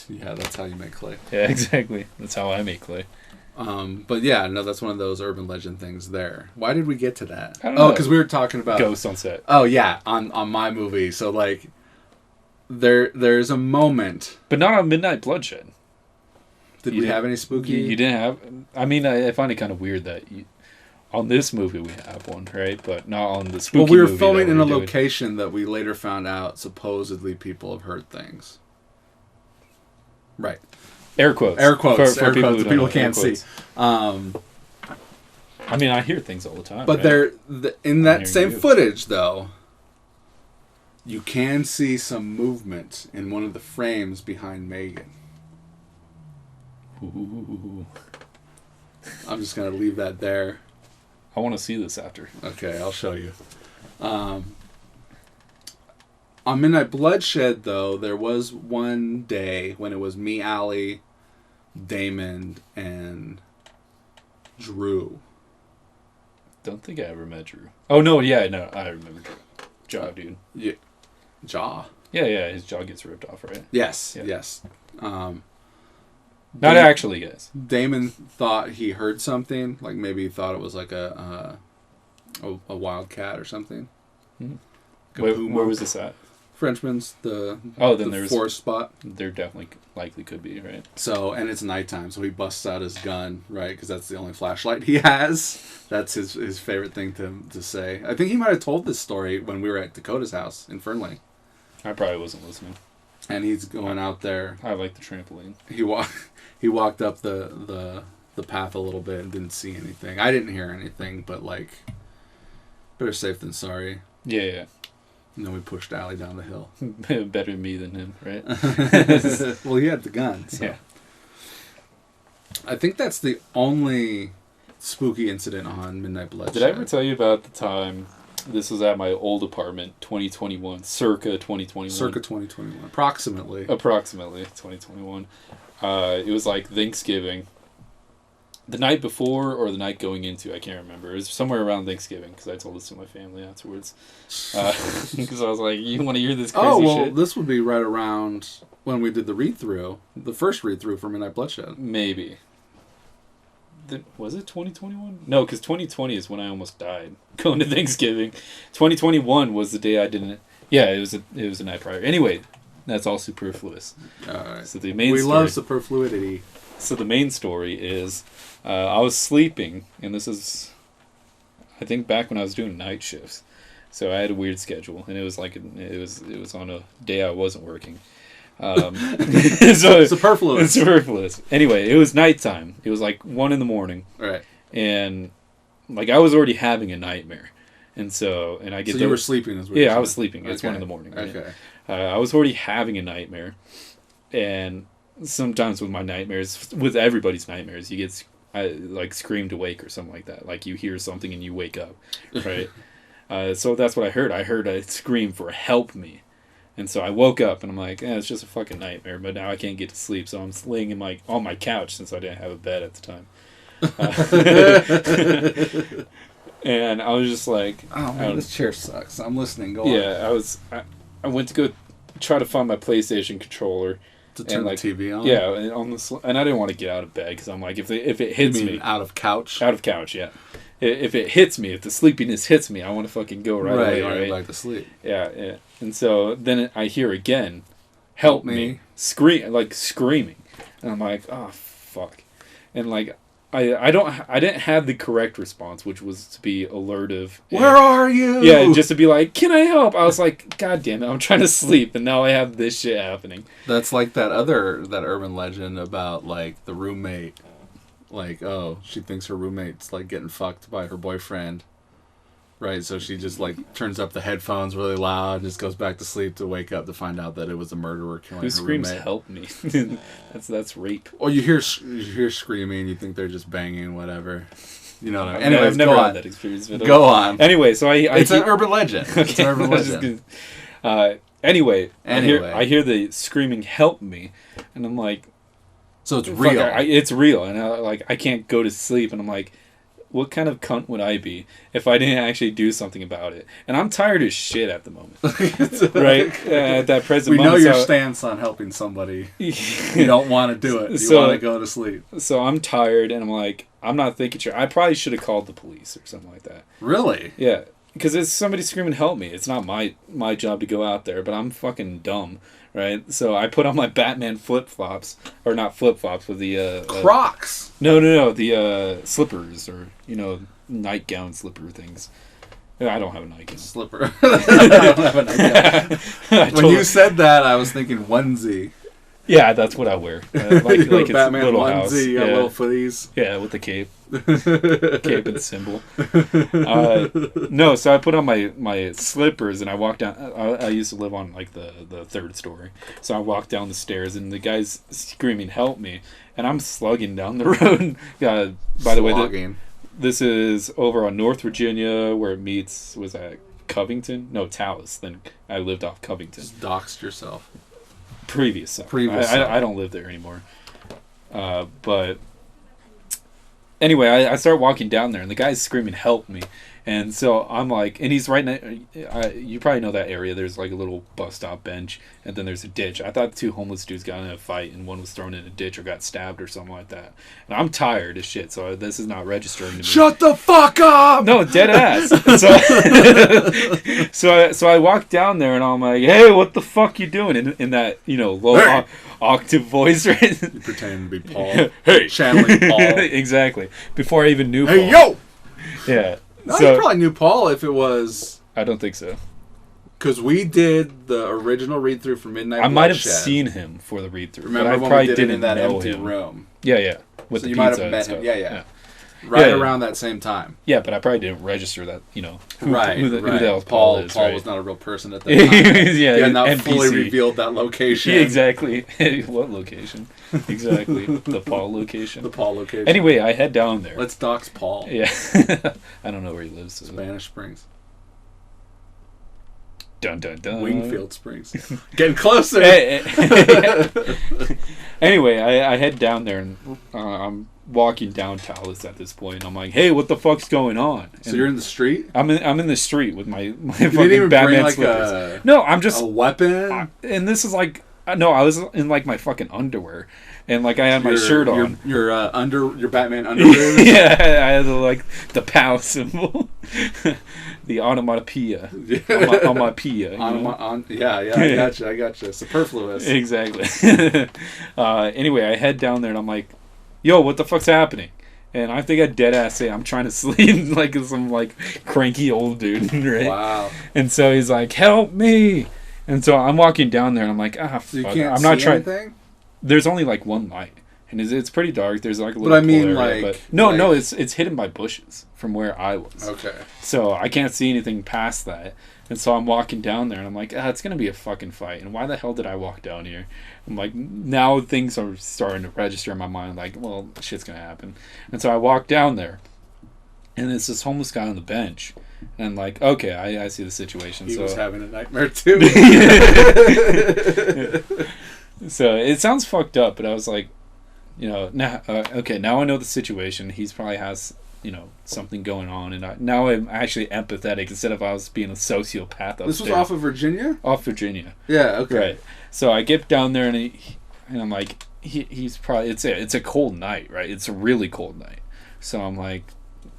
Yeah, that's how you make clay. Yeah, exactly. That's how I make clay. But yeah, no, that's one of those urban legend things there. Why did we get to that? I don't know. Because we were talking about Ghosts on set. Oh yeah, on my movie. So like, there's a moment, but not on Midnight Bloodshed. Did we have any spooky? You didn't have. I mean, I find it kind of weird that on this movie we have one, right? But not on the spooky. Well, we were movie filming in a doing. location that we later found out supposedly people have heard things. Right. Air quotes. Air quotes. For Air people quotes. who People don't can't know. see. I mean, I hear things all the time. But right? in that same footage, though, you can see some movement in one of the frames behind Megan. Ooh. I'm just going to leave that there. I want to see this after. Okay, I'll show you. On Midnight Bloodshed, though, there was one day when it was me, Allie, Damon, and Drew. Don't think I ever met Drew. Oh, no, yeah, no, I remember Drew. Jaw, dude. Yeah. Jaw? Yeah, his jaw gets ripped off, right? Yes, yeah. yes. Not actually, guys. Damon thought he heard something, like maybe he thought it was like a wildcat or something. Mm-hmm. Where was this at? Frenchman's, the there's forest spot. There definitely likely could be, right? So, and it's nighttime, so he busts out his gun, right? Because that's the only flashlight he has. That's his favorite thing to say. I think he might have told this story when we were at Dakota's house in Fernley. I probably wasn't listening. And he's going out there. I like the trampoline. He walked up the path a little bit and didn't see anything. I didn't hear anything, but like, better safe than sorry. Yeah. And then we pushed Allie down the hill. Better me than him, right? Well, he had the gun. So. Yeah. I think that's the only spooky incident on Midnight Bloodshed. Did I ever tell you about the time? This was at my old apartment, 2021, circa 2021. Circa 2021, approximately. Approximately 2021. It was like Thanksgiving. The night before or the night going into, I can't remember. It was somewhere around Thanksgiving because I told this to my family afterwards. Because I was like, you want to hear this crazy shit? This would be right around when we did the read-through, the first read-through for Midnight Bloodshed. Maybe. Was it 2021? No, because 2020 is when I almost died going to Thanksgiving. 2021 was the day I didn't. Yeah, it was a night prior. Anyway, that's all superfluous. All right. So the main we story, love superfluidity. So the main story is, I was sleeping, and this is, I think, back when I was doing night shifts. So I had a weird schedule, and it was like it was on a day I wasn't working. So Superfluous. Superfluous. Anyway, it was nighttime. It was like 1 a.m. Right. And like I was already having a nightmare, and I get So you were sleeping as well. Yeah, I was sleeping. It's 1 a.m. Right? Okay. I was already having a nightmare, and sometimes with my nightmares, with everybody's nightmares, you get like screamed awake or something like that. Like you hear something and you wake up, right? So that's what I heard. I heard a scream for help me. And so I woke up and I'm like, it's just a fucking nightmare. But now I can't get to sleep, so I'm laying on my couch since I didn't have a bed at the time. And I was just like, oh man, this chair sucks. I'm listening. Go on. Yeah, I went to go try to find my PlayStation controller to turn the TV on. Yeah, and I didn't want to get out of bed because I'm like, if it hits me out of couch, yeah. If it hits me, if the sleepiness hits me, I want to fucking go right away, right? Back to sleep. Yeah. And so then I hear again, help me, screaming, and I'm like, oh fuck, and like I didn't have the correct response, which was to be alertive. Where are you? Yeah, just to be like, can I help? I was like, God damn it, I'm trying to sleep, and now I have this shit happening. That's like that urban legend about like the roommate. Like, oh, she thinks her roommate's like getting fucked by her boyfriend, right? So she just like turns up the headphones really loud, and just goes back to sleep to wake up to find out that it was a murderer killing her screams, roommate. "Help me!" that's rape. Or you hear screaming, you think they're just banging, whatever. You know what I mean? Anyways, I've never had that experience. But go on. Anyway, so it's an urban legend. Okay, it's an urban legend. Anyway, I hear the screaming, "Help me!" and I'm like. So it's real. It's real, and I can't go to sleep, and I'm like, what kind of cunt would I be if I didn't actually do something about it? And I'm tired as shit at the moment, right? At that present moment. We know your stance on helping somebody. You don't want to do it. You want to go to sleep. So I'm tired, and I'm like, I'm not thinking straight. I probably should have called the police or something like that. Really? Yeah, because it's somebody screaming, "Help me!" It's not my job to go out there, but I'm fucking dumb. Right, so I put on my Batman flip-flops, or not flip-flops, but the Crocs. No, the slippers, or nightgown slipper things. I don't have a nightgown slipper. I don't have a nightgown. When you said that, I was thinking onesie. Yeah, that's what I wear. Like it's Batman little onesie, house. little footies. Yeah, with the cape. Cape and symbol. No, so I put on my slippers and I walked down. I used to live on like the third story, so I walked down the stairs and the guy's screaming, "Help me!" And I'm slugging down the road. By the way, this is over on North Virginia where it meets. Was that Covington? No, Taos. Then I lived off Covington. Just doxed yourself. Previous. I don't live there anymore. But anyway, I start walking down there, and the guy's screaming, "Help me!" And so I'm like, and he's right now. You probably know that area. There's like a little bus stop bench, and then there's a ditch. I thought two homeless dudes got in a fight, and one was thrown in a ditch or got stabbed or something like that. And I'm tired as shit, so this is not registering to me. Shut the fuck up! No, dead ass. So I walk down there, and I'm like, "Hey, what the fuck you doing?" In that low octave voice, right? You pretend to be Paul. Hey, channeling Paul. Exactly. Before I even knew Paul. Hey, yo! Yeah. No, you probably knew Paul if it was... I don't think so. Because we did the original read-through for Midnight I might have seen him for the read-through. Remember but when I probably we did it in didn't that know empty him. room? Yeah. With so the you pizza might have met stuff. him. Yeah. Right around that same time. Yeah, but I probably didn't register that, who the hell Paul is. Paul right? was not a real person at that time. Yeah, he had not NPC. fully revealed that location. Yeah, exactly. What location? Exactly. The Paul location. The Paul location. Anyway, I head down there. Let's dox Paul. Yeah. I don't know where he lives. So. Spanish Springs. Dun dun dun. Wingfield Springs. Getting closer. Anyway, I head down there and I'm walking down Taos at this point. I'm like, "Hey, what the fuck's going on?" And so you're in the street? I'm in the street with my you fucking didn't even Batman bring slippers. No, I'm just a weapon. And this is like no, I was in like my fucking underwear, and like I had my shirt on. Your Batman underwear. Yeah, I had the POW symbol, the onomatopoeia. Onomatopoeia. I gotcha. Superfluous. Exactly. Anyway, I head down there and I'm like, "Yo, what the fuck's happening?" And I think I dead ass say I'm trying to sleep like some cranky old dude, right? Wow. And so he's like, "Help me!" And so I'm walking down there and I'm like, so you fuck. can't I'm not see trying. anything? There's only one light, and it's pretty dark. There's like a little. But I mean, area, like, but no, like... no, it's hidden by bushes from where I was. Okay. So I can't see anything past that, and so I'm walking down there, and I'm like, it's gonna be a fucking fight. And why the hell did I walk down here? I'm like, now things are starting to register in my mind. Like, well, shit's gonna happen. And so I walk down there, and it's this homeless guy on the bench. And I'm like, okay, I see the situation. He so was having a nightmare too. So it sounds fucked up, but I was like, now okay, now I know the situation. He's probably has something going on, and now I'm actually empathetic instead of I was being a sociopath. This was off of Virginia. Off Virginia. Yeah. Okay. Right. So I get down there, and I'm like, he's probably it's a cold night, right? It's a really cold night. So I'm like,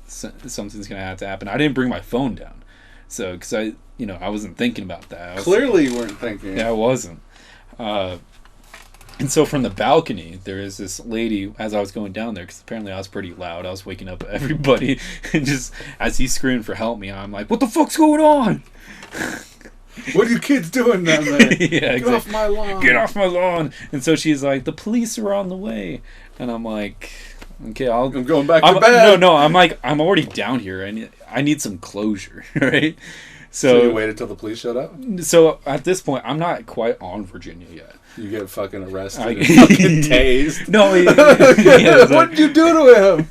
something's gonna have to happen. I didn't bring my phone down, so because I wasn't thinking about that. Clearly, you weren't thinking. Yeah, I wasn't. And so from the balcony, there is this lady as I was going down there, because apparently I was pretty loud. I was waking up everybody, and just as he's screaming for help me, I'm like, "What the fuck's going on? What are you kids doing down there? Yeah, Get off my lawn! Get off my lawn!" And so she's like, "The police are on the way," and I'm like, "Okay, I'm going back to bed." No, I'm like, I'm already down here. I need some closure, right? So you waited till the police showed up? So at this point, I'm not quite on Virginia yet. You get fucking arrested and fucking tased. No, what did you do to him?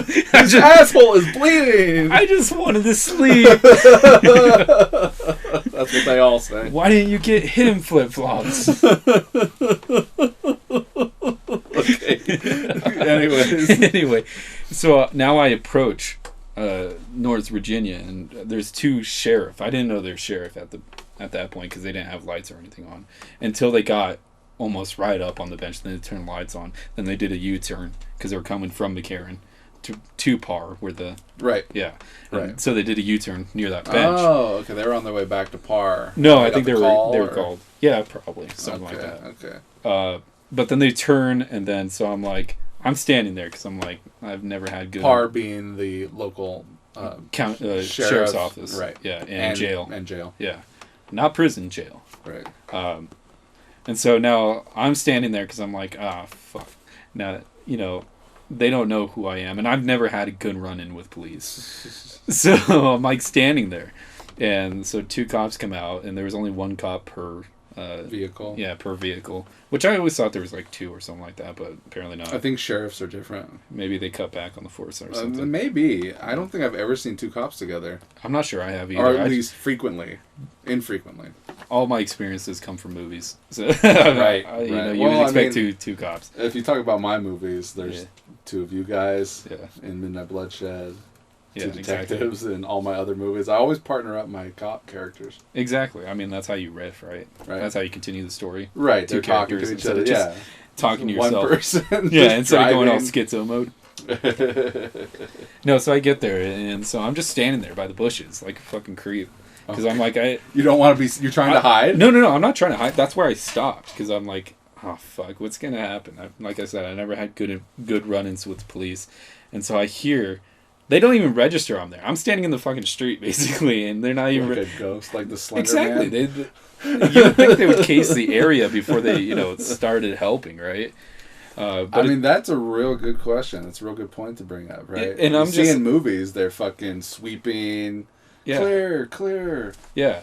His asshole is bleeding. I just wanted to sleep. That's what they all say. Why didn't you get him flip-flops? Okay. Anyway, so now I approach North Virginia, and there's two sheriff. I didn't know there's sheriff at that point because they didn't have lights or anything on until they got almost right up on the bench. Then they turned lights on. Then they did a U-turn because they were coming from McCarran to Par, where the right. Yeah, right. And so they did a U-turn near that bench. Oh, okay. They were on their way back to Par. No, I think they were called. Yeah, probably something like that. Okay. But then they turn, and then so I'm like, I'm standing there because I'm like, I've never had good. Par being the local sheriff's office, right? Yeah, and jail. And jail. Yeah, not prison, jail. Right. And so now I'm standing there because I'm like, fuck. Now they don't know who I am, and I've never had a good run-in with police. So I'm like standing there, and so two cops come out, and there was only one cop per vehicle. Yeah, per vehicle. Which I always thought there was like two or something like that, but apparently not. I think sheriffs are different. Maybe they cut back on the force or something. Maybe. I don't think I've ever seen two cops together. I'm not sure I have either. Or at least infrequently. All my experiences come from movies. So right. You would expect two cops. If you talk about my movies, there's two of you guys in Midnight Bloodshed. Two detectives in all my other movies. I always partner up my cop characters. Exactly. I mean, that's how you riff, right? That's how you continue the story. Right. Two They're talking to each other. Just talking to yourself. One person. Yeah, instead of going all schizo mode. No, so I get there, and so I'm just standing there by the bushes like a fucking creep. Because I'm like, you don't want to be... You're trying to hide? No, I'm not trying to hide. That's where I stopped. Because I'm like, oh, fuck, what's going to happen? Like I said, I never had good run-ins with police. And so I hear... They don't even register I'm there. I'm standing in the fucking street, basically, and they're not even... Like a ghost, like the Slender Man? Exactly. You would think they would case the area before they, started helping, right? But I mean, that's a real good question. That's a real good point to bring up, right? And I'm just... in movies, they're fucking sweeping... Yeah. Clear. Yeah.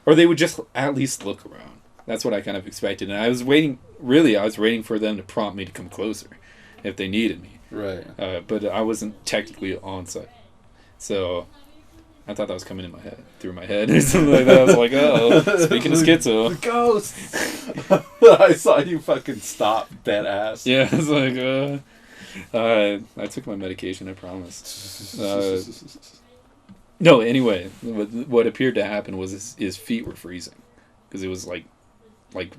Or they would just at least look around. That's what I kind of expected. And I was waiting for them to prompt me to come closer if they needed me. Right. But I wasn't technically on site. So I thought that was coming in my head, through my head or something like that. I was like, oh, speaking of schizo. The ghost! I saw you fucking stop, dead ass. Yeah, I was like, I took my medication, I promise. No, anyway, what appeared to happen was his feet were freezing. Because it was like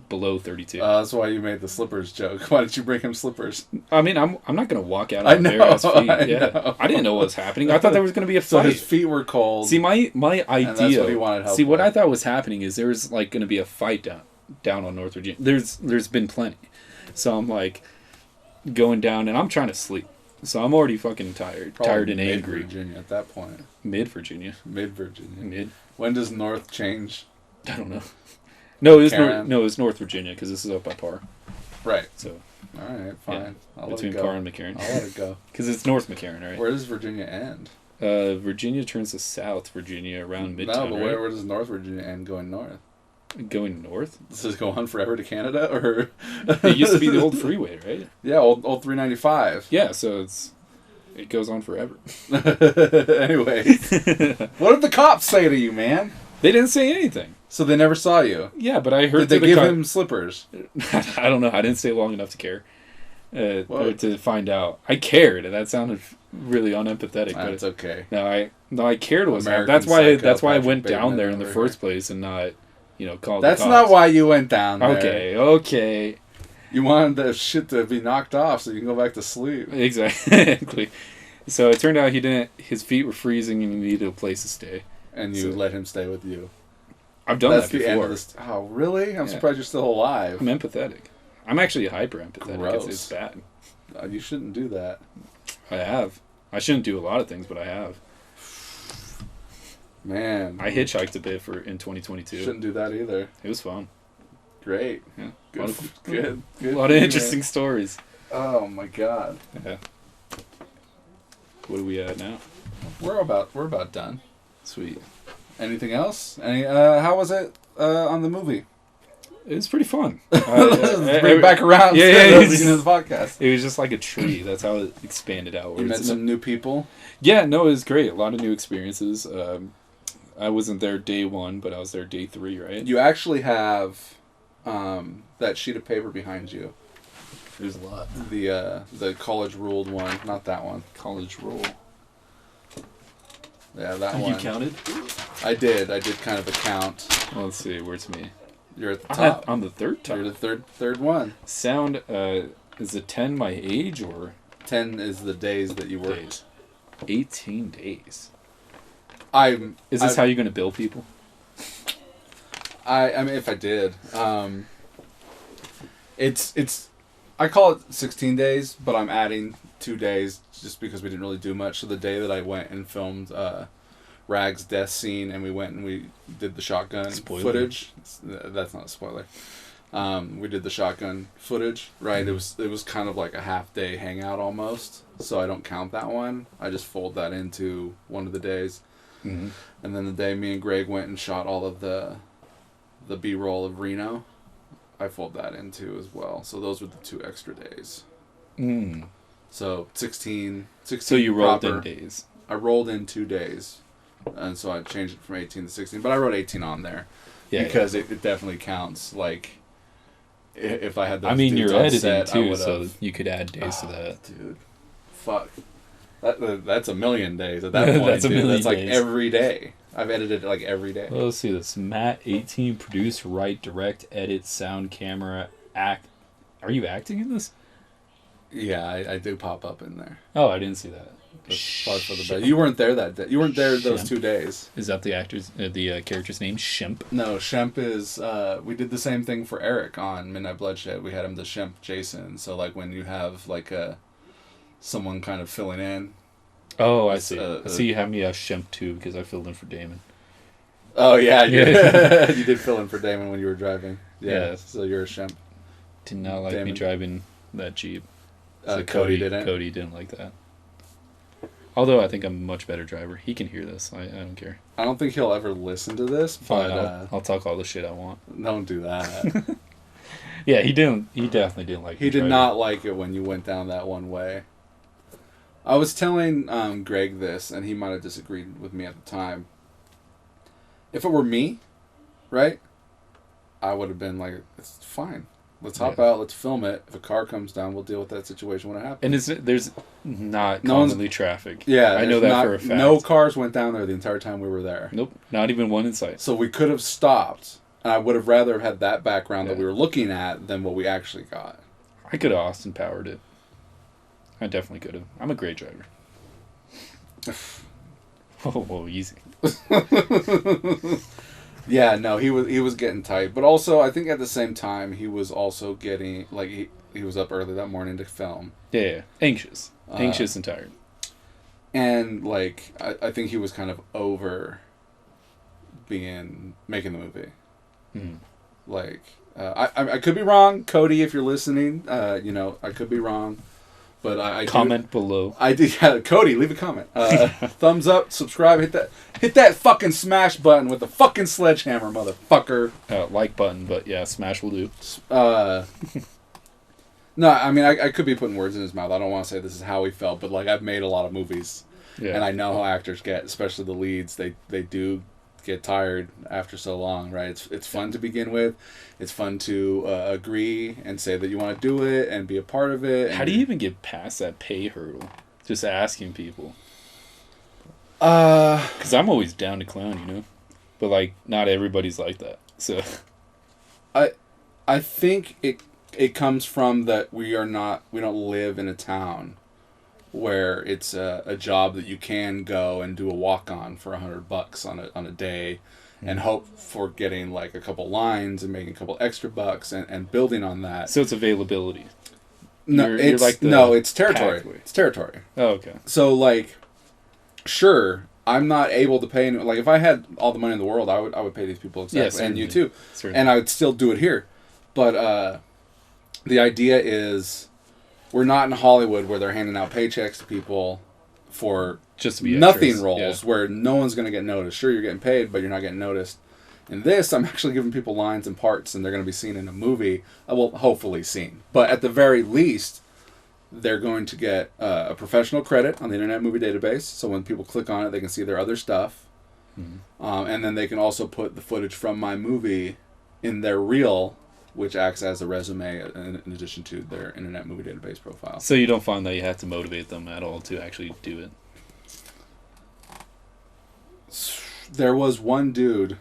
below 32. That's why you made the slippers joke. Why didn't you bring him slippers? I mean, I'm not going to walk out on bare ass feet. I didn't know what was happening. I thought there was going to be a fight. So his feet were cold. See, my idea... And that's what he wanted help with. What I thought was happening is there was like going to be a fight down on North Virginia. There's been plenty. So I'm like going down and I'm trying to sleep. So I'm already fucking tired. Probably tired and angry. Mid-Virginia at that point. Mid-Virginia. Mid. When does North change? I don't know. No, it was North Virginia because this is up by Par. Right. So All right, fine. I'll let Between it go. Carr and McCarran. I'll let it go. Because it's North McCarran, right? Where does Virginia end? Virginia turns to South Virginia around Midtown, No, but right? where does North Virginia end going north? Going north? Does this go on forever to Canada, or? It used to be the old freeway, right? Yeah, old 395. Yeah, so it goes on forever. Anyways, what did the cops say to you, man? They didn't say anything. So they never saw you. Yeah, but I heard Did they through give the him slippers? I don't know. I didn't stay long enough to care. Or to find out. I cared, and that sounded really unempathetic. That's but okay. No, I cared was American that's why I Patrick went down Bateman there in the over first place and not, call That's the cops. not why you went down there. Okay. You wanted the shit to be knocked off so you can go back to sleep. Exactly. So it turned out his feet were freezing and he needed a place to stay. And you let him stay with you. I've done That's that the end before. of oh, really? I'm surprised you're still alive. I'm empathetic. I'm actually hyper empathetic. Gross. It's bad. You shouldn't do that. I have. I shouldn't do a lot of things, but I have. Man. I hitchhiked a bit in 2022. Shouldn't do that either. It was fun. Great. Yeah. Good. A lot of interesting stories. Oh my god. Yeah. What are we at now? We're about done. Sweet. Anything else? How was it on the movie? It was pretty fun. Bring it back around. Yeah, At the beginning of the podcast. It was just like a tree. That's how it expanded out. You met some new people. Yeah, no, it was great. A lot of new experiences. I wasn't there day one, but I was there day 3, right? You actually have that sheet of paper behind you. There's a lot. The college ruled one, not that one. College roll. Yeah, that one. You counted? I did kind of a count. Well, let's see. Where's me? You're at the top. I'm the third top. You're the third one. Sound. Is it 10 my age or? 10 is the days that you worked. Days. 18 days. Is this how you're gonna bill people? I mean, if I did, it's I call it 16 days, but I'm adding 2 days just because we didn't really do much. So the day that I went and filmed Rag's death scene, and we went and we did the shotgun footage. That's not a spoiler. We did the shotgun footage, right? Mm-hmm. It was kind of like a half day hangout almost. So I don't count that one. I just fold that into one of the days. Mm-hmm. And then the day me and Greg went and shot all of the B-roll of Reno, I fold that into as well. So those were the 2 extra days. Mm. So 16 So you rolled proper. in days. I rolled in 2 days. And so I changed it from 18 to 16. But I wrote 18 on there. Yeah, because it definitely counts. Like, if I had those you're editing set, too, so you could add days to that. Dude, fuck. That's a million days at that point. That's a million That's like days. Every day. I've edited it like every day. Well, let's see this. Matt 18 produce, write, direct, edit, sound, camera, act. Are you acting in this? Yeah, I do pop up in there. Oh, I didn't see that. That's part for the best. You weren't there that day. You weren't there those 2 days. Is that the character's name? Shemp? No, Shemp is. We did the same thing for Eric on Midnight Bloodshed. We had him the Shemp Jason. So like when you have like someone kind of filling in. Oh, I see. I see you have me as Shemp too because I filled in for Damon. Oh yeah, you did fill in for Damon when you were driving. Yeah. So you're a Shemp. Did not like Damon. me driving that Jeep. So Cody didn't. Cody didn't like that. Although I think I'm a much better driver. He can hear this. I don't care. I don't think he'll ever listen to this. Fine, But I'll talk all the shit I want. Don't do that. Yeah, he didn't. He definitely didn't like. He did not like it when you went down that one way. I was telling Greg this, and he might have disagreed with me at the time. If it were me, right, I would have been like, "It's fine. Let's hop out. Let's film it. If a car comes down, we'll deal with that situation when it happens." And there's not commonly traffic. Yeah, I know that for a fact. No cars went down there the entire time we were there. Nope, not even one in sight. So we could have stopped, and I would have rather had that background that we were looking at than what we actually got. I could have Austin powered it. I definitely could have. I'm a great driver. Whoa, easy. Yeah, no, he was getting tight, but also I think at the same time he was also getting like he was up early that morning to film. Yeah. Anxious and tired. And like I think he was kind of over making the movie. Mm. Like I could be wrong, Cody, if you're listening. I could be wrong, but I comment below. I did. Yeah, Cody, leave a comment. Thumbs up, subscribe, hit that fucking smash button with the fucking sledgehammer, motherfucker. Like button, but yeah, smash will do. No, I mean I could be putting words in his mouth. I don't want to say this is how he felt, but like I've made a lot of movies, and I know how actors get, especially the leads. They do get tired after so long, right? It's fun to begin with. It's fun to agree and say that you want to do it and be a part of it. How do you even get past that pay hurdle? Just asking people. Because I'm always down to clown, but like not everybody's like that. So, I think it comes from that we don't live in a town where it's a job that you can go and do a walk on for $100 on a day, and hope for getting like a couple lines and making a couple extra bucks and building on that. So it's availability. No, it's territory. Pathway. It's territory. Oh, okay. So like, sure, I'm not able to pay. Like if I had all the money in the world, I would pay these people exactly, and you too, certainly. And I would still do it here. But the idea is, we're not in Hollywood where they're handing out paychecks to people for just to be nothing extras. roles, where no one's going to get noticed. Sure, you're getting paid, but you're not getting noticed. In this, I'm actually giving people lines and parts, and they're going to be seen in a movie. Well, hopefully seen. But at the very least, they're going to get a professional credit on the Internet Movie Database, so when people click on it, they can see their other stuff. Mm-hmm. And then they can also put the footage from my movie in their reel, which acts as a resume in addition to their Internet Movie Database profile. So you don't find that you have to motivate them at all to actually do it? There was one dude.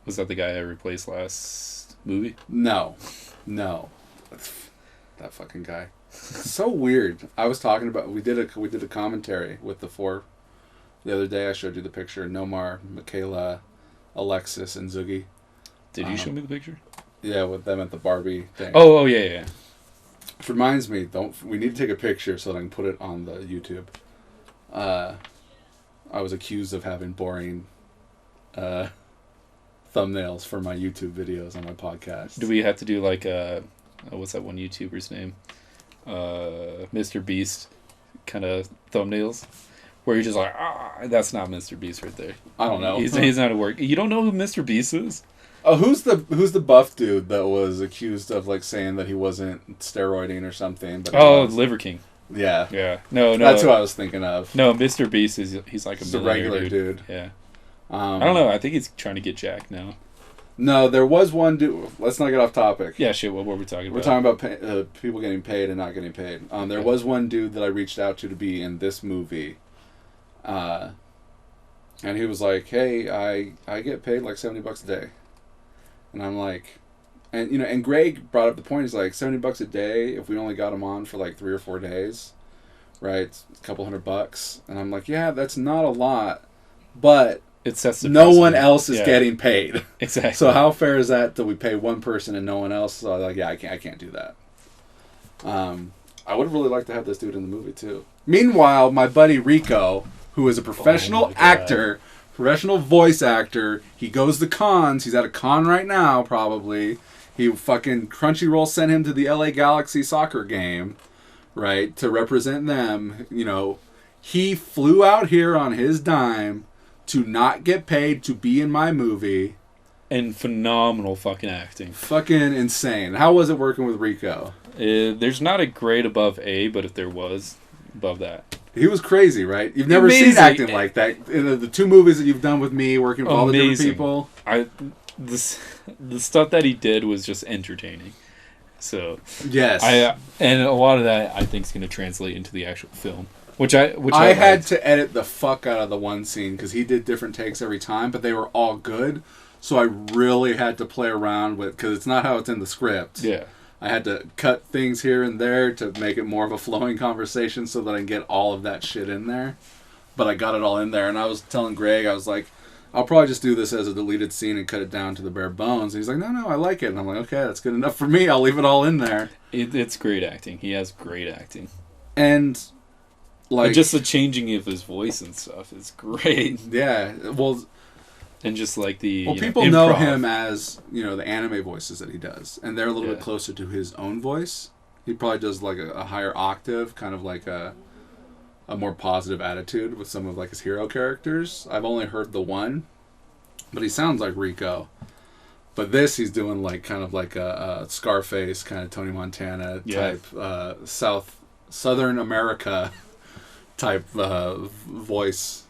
Was that the guy I replaced last movie? No. That fucking guy. So weird. I was talking about, we did a commentary with the four the other day. I showed you the picture. Nomar, Michaela, Alexis, and Zoogie. Did you show me the picture? Yeah, with them at the Barbie thing. Oh yeah. Which reminds me, we need to take a picture so that I can put it on the YouTube. I was accused of having boring thumbnails for my YouTube videos on my podcast. Do we have to do like what's that one YouTuber's name? Mr. Beast kind of thumbnails? Where you're just like, that's not Mr. Beast right there. I don't know. He's not at work. You don't know who Mr. Beast is? Oh, who's the buff dude that was accused of like saying that he wasn't steroiding or something? But Liver King. Yeah. No. That's who I was thinking of. No, Mr. Beast he's like a regular dude. Yeah. I don't know. I think he's trying to get jacked now. No, there was one dude. Let's not get off topic. Yeah, shit. What were we talking about? We're talking about people getting paid and not getting paid. There was one dude that I reached out to be in this movie. And he was like, "Hey, I get paid like $70 a day." And I'm like, and Greg brought up the point. He's like, $70 a day if we only got him on for like 3 or 4 days, right? It's a couple $100. And I'm like, yeah, that's not a lot, but it sets the no one else is getting paid. Exactly. So how fair is that we pay one person and no one else? So I'm like, yeah, I can't do that. I would really like to have this dude in the movie too. Meanwhile, my buddy Rico, who is a professional actor, professional voice actor, he goes to cons. He's at a con right now, probably. He fucking Crunchyroll sent him to the LA Galaxy soccer game, right, to represent them. He flew out here on his dime to not get paid to be in my movie. And phenomenal fucking acting. Fucking insane. How was it working with Rico? There's not a grade above A, but if there was, above that. He was crazy, right? You've never seen acting like that. In the 2 movies that you've done with me, working with all the different people. The stuff that he did was just entertaining. So yes, and a lot of that I think is going to translate into the actual film. Which I had to edit the fuck out of the one scene because he did different takes every time, but they were all good. So I really had to play around with, because it's not how it's in the script. Yeah. I had to cut things here and there to make it more of a flowing conversation so that I can get all of that shit in there. But I got it all in there, and I was telling Greg, I was like, I'll probably just do this as a deleted scene and cut it down to the bare bones. And he's like, no, I like it. And I'm like, okay, that's good enough for me. I'll leave it all in there. It's great acting. He has great acting. And like, just the changing of his voice and stuff is great. Yeah, well, And just like the people know him as the anime voices that he does, and they're a little bit closer to his own voice. He probably does like a higher octave, kind of like a more positive attitude with some of like his hero characters. I've only heard the one, but he sounds like Rico. But this, he's doing like kind of like a Scarface kind of Tony Montana type Southern America type voice.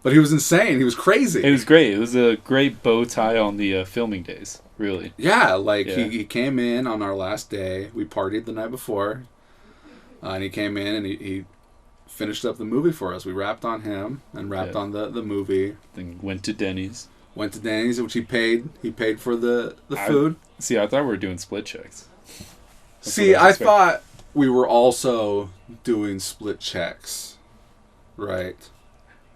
But he was insane. He was crazy. It was great. It was a great bow tie on the filming days, really. Yeah, he came in on our last day. We partied the night before. And he came in and he finished up the movie for us. We wrapped on him and wrapped on the movie. Then went to Denny's. Which he paid. He paid for the food. I thought we were doing split checks. I thought we were also doing split checks. Right.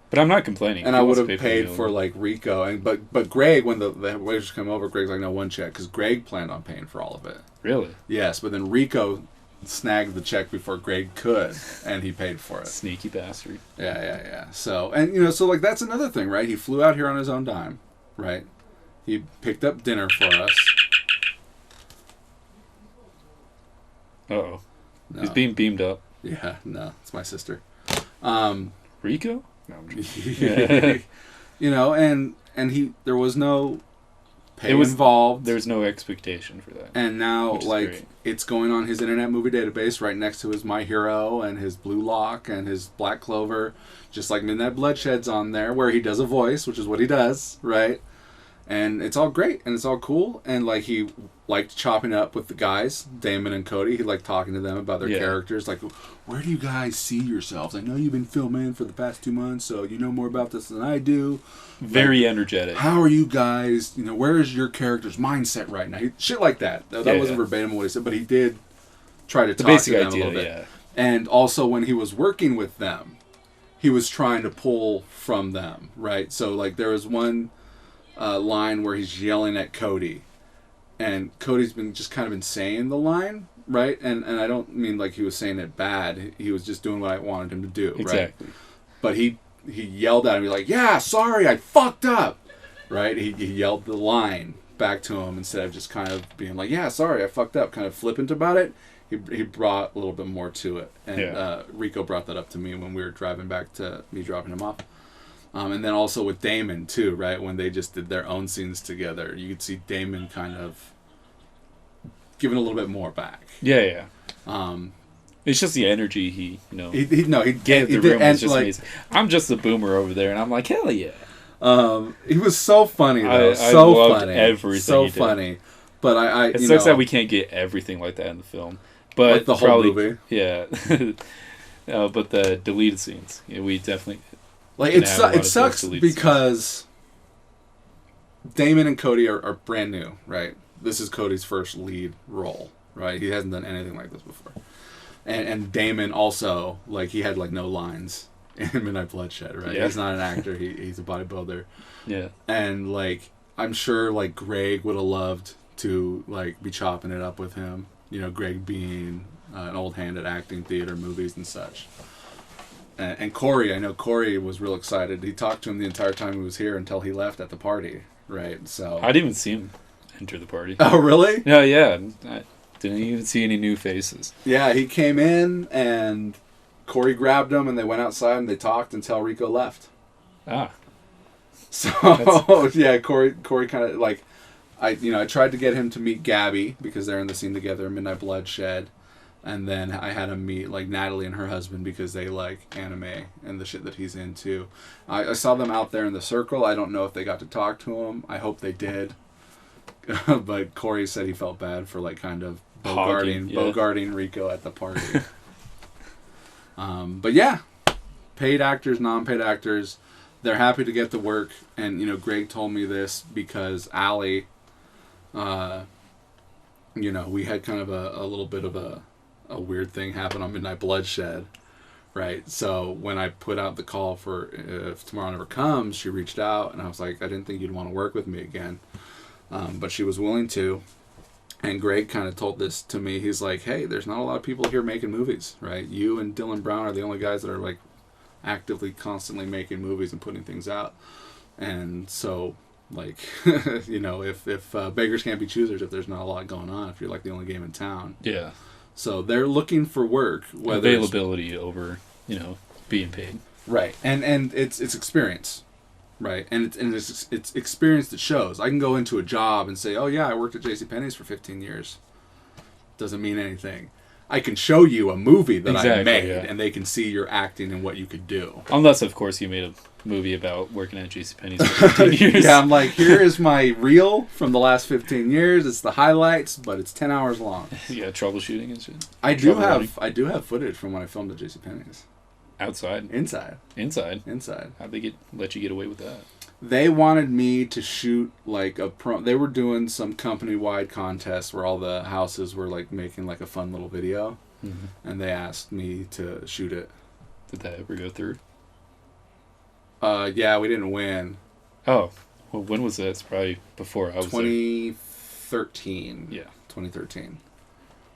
But I'm not complaining. And I would have paid for like Rico, but Greg, when the waiters come over, Greg's like, no, one check, because Greg planned on paying for all of it. Really? Yes, but then Rico snagged the check before Greg could, and he paid for it. Sneaky bastard. Yeah. So like that's another thing, right? He flew out here on his own dime, right? He picked up dinner for us. Uh-oh. No. He's being beamed up. Yeah, no, it's my sister. Rico? No, and there was no pay involved. There was no expectation for that. And now, it's going on his Internet Movie Database right next to his My Hero and his Blue Lock and his Black Clover, just like Midnight Bloodshed's on there, where he does a voice, which is what he does, right? And it's all great, and it's all cool, and like he liked chopping up with the guys, Damon and Cody. He liked talking to them about their characters, like, where do you guys see yourselves? I know you've been filming for the past 2 months, so you know more about this than I do. Very energetic. How are you guys, where is your character's mindset right now? Shit like that. That wasn't verbatim what he said, but he did try to talk to them a little bit. Yeah. And also when he was working with them, he was trying to pull from them, right? So like there was one line where he's yelling at Cody, and Cody's been saying the line, right? And I don't mean like he was saying it bad. He was just doing what I wanted him to do, exactly. Right? But he yelled at him. He's like, "Yeah, sorry, I fucked up," right? He yelled the line back to him instead of just kind of being like, "Yeah, sorry, I fucked up," kind of flippant about it. He brought a little bit more to it, and Rico brought that up to me when we were driving back to me dropping him off. And then also with Damon too, right? When they just did their own scenes together, you could see Damon kind of giving a little bit more back. Yeah. It's just the energy he gave the room was just amazing. I'm just a boomer over there, and I'm like, hell yeah. He was so funny though, I loved funny, everything. So he did. funny. But it sucks that we can't get everything like that in the film. But like the whole movie. Yeah. But the deleted scenes, we definitely. Like it sucks because Damon and Cody are brand new, right? This is Cody's first lead role, right? He hasn't done anything like this before. And Damon also, like, he had like no lines in Midnight Bloodshed, right? Yeah. He's not an actor, he's a bodybuilder. Yeah. And like I'm sure like Greg would have loved to like be chopping it up with him. Greg being an old hand at acting, theater, movies and such. And Corey, I know Corey was real excited. He talked to him the entire time he was here until he left at the party, right? So I didn't even see him enter the party. Oh, really? No, yeah. I didn't even see any new faces. Yeah, he came in and Corey grabbed him and they went outside and they talked until Rico left. Ah. So, yeah, Corey kind of like, I tried to get him to meet Gabby because they're in the scene together, Midnight Bloodshed. And then I had him meet like Natalie and her husband because they like anime and the shit that he's into. I saw them out there in the circle. I don't know if they got to talk to him. I hope they did. But Corey said he felt bad for like kind of bogarting Rico at the party. But yeah, paid actors, non-paid actors, they're happy to get the work. And Greg told me this because Allie, we had kind of a little bit of a weird thing happen on Midnight Bloodshed, right? So when I put out the call for if Tomorrow Never Comes, she reached out and I was like, I didn't think you'd want to work with me again. But she was willing to. And Greg kind of told this to me. He's like, hey, there's not a lot of people here making movies, right? You and Dylan Brown are the only guys that are like actively, constantly making movies and putting things out. And so, like, you know, if beggars can't be choosers, if there's not a lot going on, if you're like the only game in town. Yeah. So they're looking for work. Whether availability over, you know, being paid. Right. And it's experience. Right. And it's experience that shows. I can go into a job and say, oh yeah, I worked at JCPenney's for 15 years. Doesn't mean anything. I can show you a movie that I made, and they can see your acting and what you could do. Unless, of course, you made a movie about working at JCPenney's for 15 years. Yeah, I'm like, here is my reel from the last 15 years. It's the highlights, but it's 10 hours long. Yeah, troubleshooting and shit. I do have footage from when I filmed at JCPenney's. Outside? Inside. Inside. How'd they let you get away with that? They wanted me to shoot like they were doing some company-wide contest where all the houses were like making like a fun little video, and they asked me to shoot it. Did that ever go through? Yeah, we didn't win. Oh, well, when was that? It's probably before I was 2013. Yeah, 2013.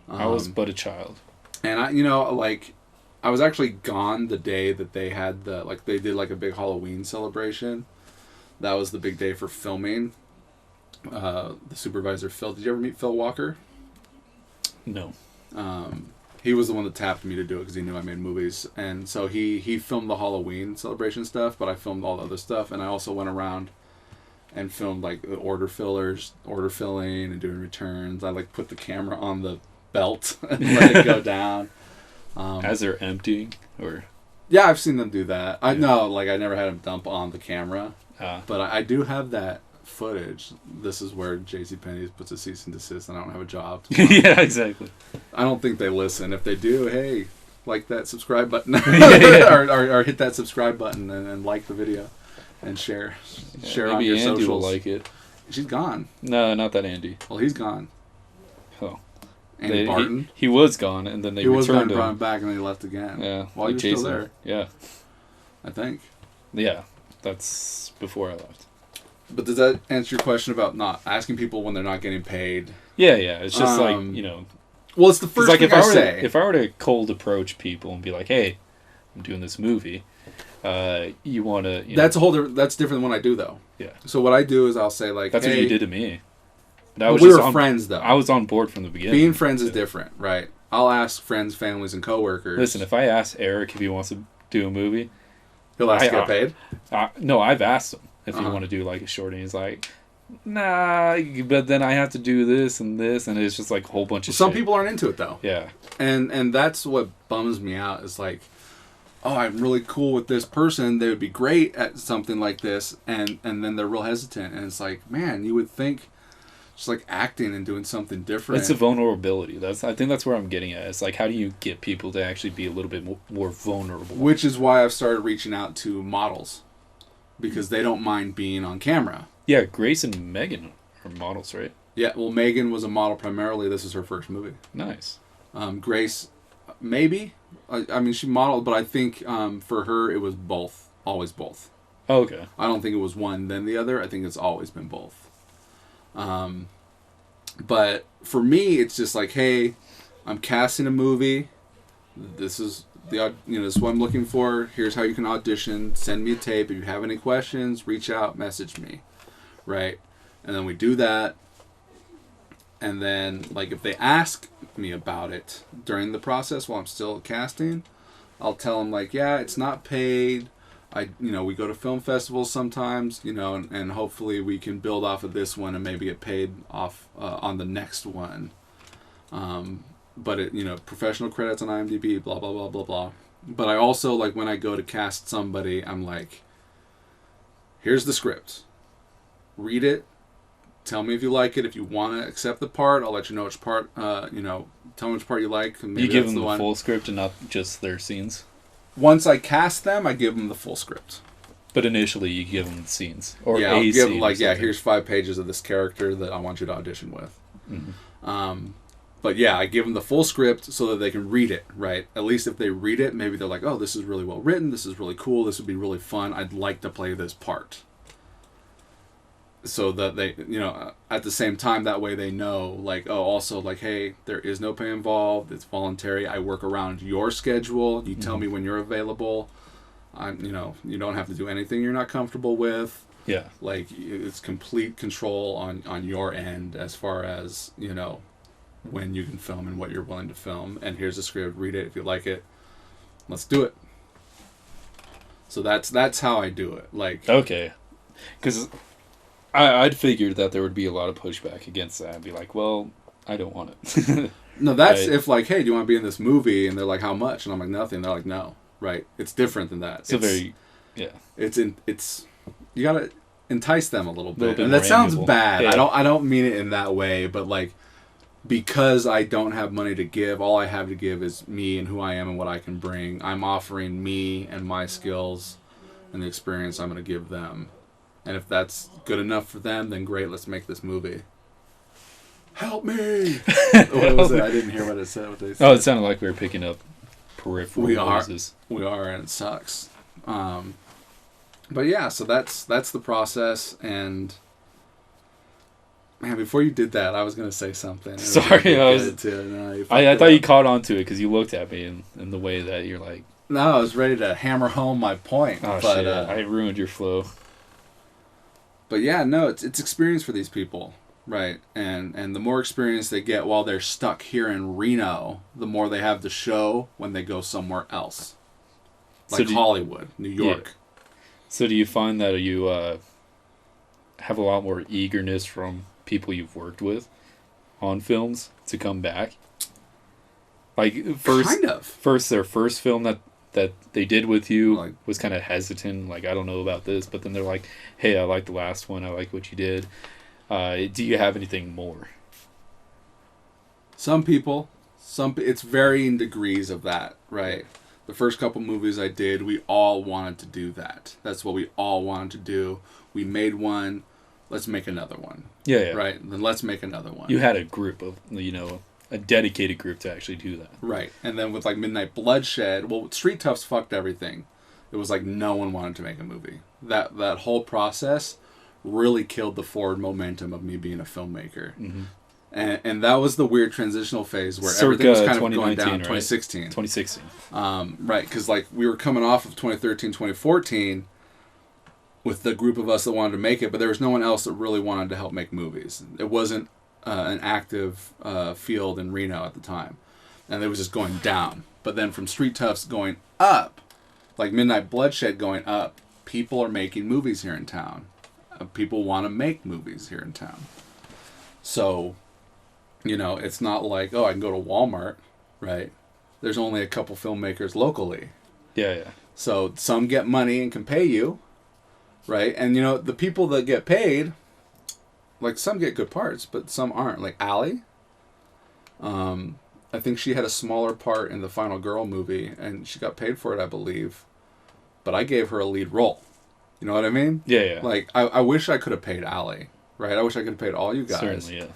I was but a child, and I was actually gone the day that they had they did like a big Halloween celebration. That was the big day for filming. The supervisor, Phil. Did you ever meet Phil Walker? No. He was the one that tapped me to do it because he knew I made movies. And so he filmed the Halloween celebration stuff, but I filmed all the other stuff. And I also went around and filmed like the order filling and doing returns. I like put the camera on the belt and let it go down. As they're emptying? Or... Yeah, I've seen them do that. I never had them dump on the camera. But I do have that footage. This is where JCPenney's puts a cease and desist, and I don't have a job. Yeah, exactly. I don't think they listen. If they do, hey, like that subscribe button, or hit that subscribe button and like the video, and share on your Andy socials. Will like it. She's gone. No, not that Andy. Well, he's gone. Oh. Andy Barton. He was gone, and then they returned him. Brought him back, and then he left again. Yeah, while he was still there. Yeah. I think. Yeah, that's before I left. But does that answer your question about not asking people when they're not getting paid? Yeah. It's just like, you know... Well, it's the first thing I say. If I were to cold approach people and be like, hey, I'm doing this movie, you want to... That's that's different than what I do, though. Yeah. So what I do is I'll say, like, that's hey... what you did to me. We were friends, though. I was on board from the beginning. Being friends is different, right? I'll ask friends, families, and coworkers. Listen, if I ask Eric if he wants to do a movie... He'll ask to get paid? No, I've asked him if you want to do like a short, and he's like, nah, but then I have to do this, and it's just like a whole bunch of Some shit. people aren't into it, though. Yeah. And that's what bums me out, is like, oh, I'm really cool with this person, they would be great at something like this, and then they're real hesitant, and it's like, man, you would think just like acting and doing something different. It's a vulnerability. I think that's where I'm getting at. It's like, how do you get people to actually be a little bit more vulnerable? Which is why I've started reaching out to models, because they don't mind being on camera. Yeah, Grace and Megan are models, right? Yeah, well, Megan was a model primarily. This is her first movie. Nice. Grace, maybe. I mean, she modeled, but I think for her it was both. Always both. Oh, okay. I don't think it was one then the other. I think it's always been both. But for me, it's just like, hey, I'm casting a movie. This is this is what I'm looking for. Here's how you can audition. Send me a tape. If you have any questions, reach out, message me, right? And then we do that. And then, like, if they ask me about it during the process while I'm still casting, I'll tell them, like, yeah, it's not paid. We go to film festivals sometimes, and hopefully we can build off of this one and maybe get paid off on the next one. But professional credits on IMDb, blah, blah, blah, blah, blah. But I also, like, when I go to cast somebody, I'm like, here's the script. Read it. Tell me if you like it. If you want to accept the part, I'll let you know which part, tell me which part you like. And maybe you give them the full script and not just their scenes? Once I cast them, I give them the full script. But initially, you give them the scenes. Or yeah, I'll give them, like, here's 5 pages of this character that I want you to audition with. Mm-hmm. But yeah, I give them the full script so that they can read it, right? At least if they read it, maybe they're like, oh, this is really well written, this is really cool, this would be really fun, I'd like to play this part. So that they, at the same time, that way they know, like, oh, also, like, hey, there is no pay involved, it's voluntary, I work around your schedule, you tell me when you're available, you don't have to do anything you're not comfortable with, Yeah. Like, it's complete control on your end as far as, when you can film and what you're willing to film. And here's the script, read it. If you like it, let's do it. So that's how I do it. Like, Okay. Because I'd figured that there would be a lot of pushback against that. I'd be like, well, I don't want it. no, that's if like, hey, do you want to be in this movie? And they're like, how much? And I'm like, nothing. They're like, no. Right? It's different than that. It's you gotta entice them a little bit. And that sounds bad. Yeah. I don't mean it in that way, but like, because I don't have money to give, all I have to give is me and who I am and what I can bring. I'm offering me and my skills and the experience I'm going to give them. And if that's good enough for them, then great, let's make this movie. Help me! What was it? I didn't hear what it said. What they said. Oh, it sounded like we were picking up peripheral noises. We are, and it sucks. But yeah, so that's the process. And man, before you did that, I was going to say something. Sorry, I thought you caught on to it because you looked at me in the way that you're like... No, I was ready to hammer home my point. Oh, shit. I ruined your flow. But yeah, no, it's experience for these people, right? And the more experience they get while they're stuck here in Reno, the more they have to show when they go somewhere else. Like Hollywood, New York. Yeah. So do you find that you have a lot more eagerness from people you've worked with on films to come back? Like first their first film that they did with you was kind of hesitant, like, I don't know about this, but then they're like, hey, I like the last one, I like what you did. Do you have anything more? Some people, it's varying degrees of that, right? The first couple movies I did, we all wanted to do that. That's what we all wanted to do. We made one, let's make another one. Yeah. Right? Then let's make another one. You had a group of, a dedicated group to actually do that. Right. And then with like Midnight Bloodshed, well, Street Toughs fucked everything. It was like no one wanted to make a movie. That whole process really killed the forward momentum of me being a filmmaker. Mm-hmm. And that was the weird transitional phase where everything was kind of going down. 2016. 2016. Right, because like we were coming off of 2013, 2014 with the group of us that wanted to make it, but there was no one else that really wanted to help make movies. It wasn't an active field in Reno at the time. And it was just going down. But then from Street Toughs going up, like Midnight Bloodshed going up, people are making movies here in town. People want to make movies here in town. So... it's not like, I can go to Walmart, right? There's only a couple filmmakers locally. Yeah. So some get money and can pay you, right? And, the people that get paid, like, some get good parts, but some aren't. Like Allie, I think she had a smaller part in the Final Girl movie, and she got paid for it, I believe. But I gave her a lead role. You know what I mean? Yeah. Like, I wish I could have paid Allie, right? I wish I could have paid all you guys. Certainly, yeah.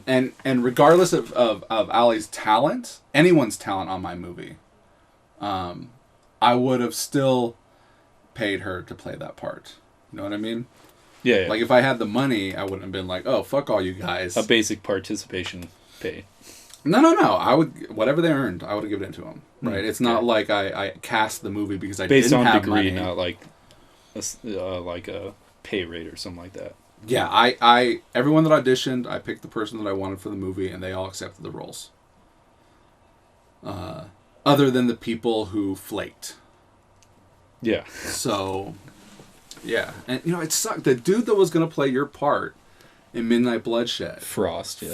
And regardless of Allie's talent, anyone's talent on my movie, I would have still paid her to play that part. You know what I mean? Yeah. Like, if I had the money, I wouldn't have been like, oh, fuck all you guys. A basic participation pay. No. I would, whatever they earned, I would have given it to them. Right? It's not like I cast the movie because I didn't have money. Based on degree, not like a pay rate or something like that. Yeah, I everyone that auditioned, I picked the person that I wanted for the movie, and they all accepted the roles. Other than the people who flaked. Yeah. So, yeah. And, it sucked. The dude that was going to play your part in Midnight Bloodshed. Frost.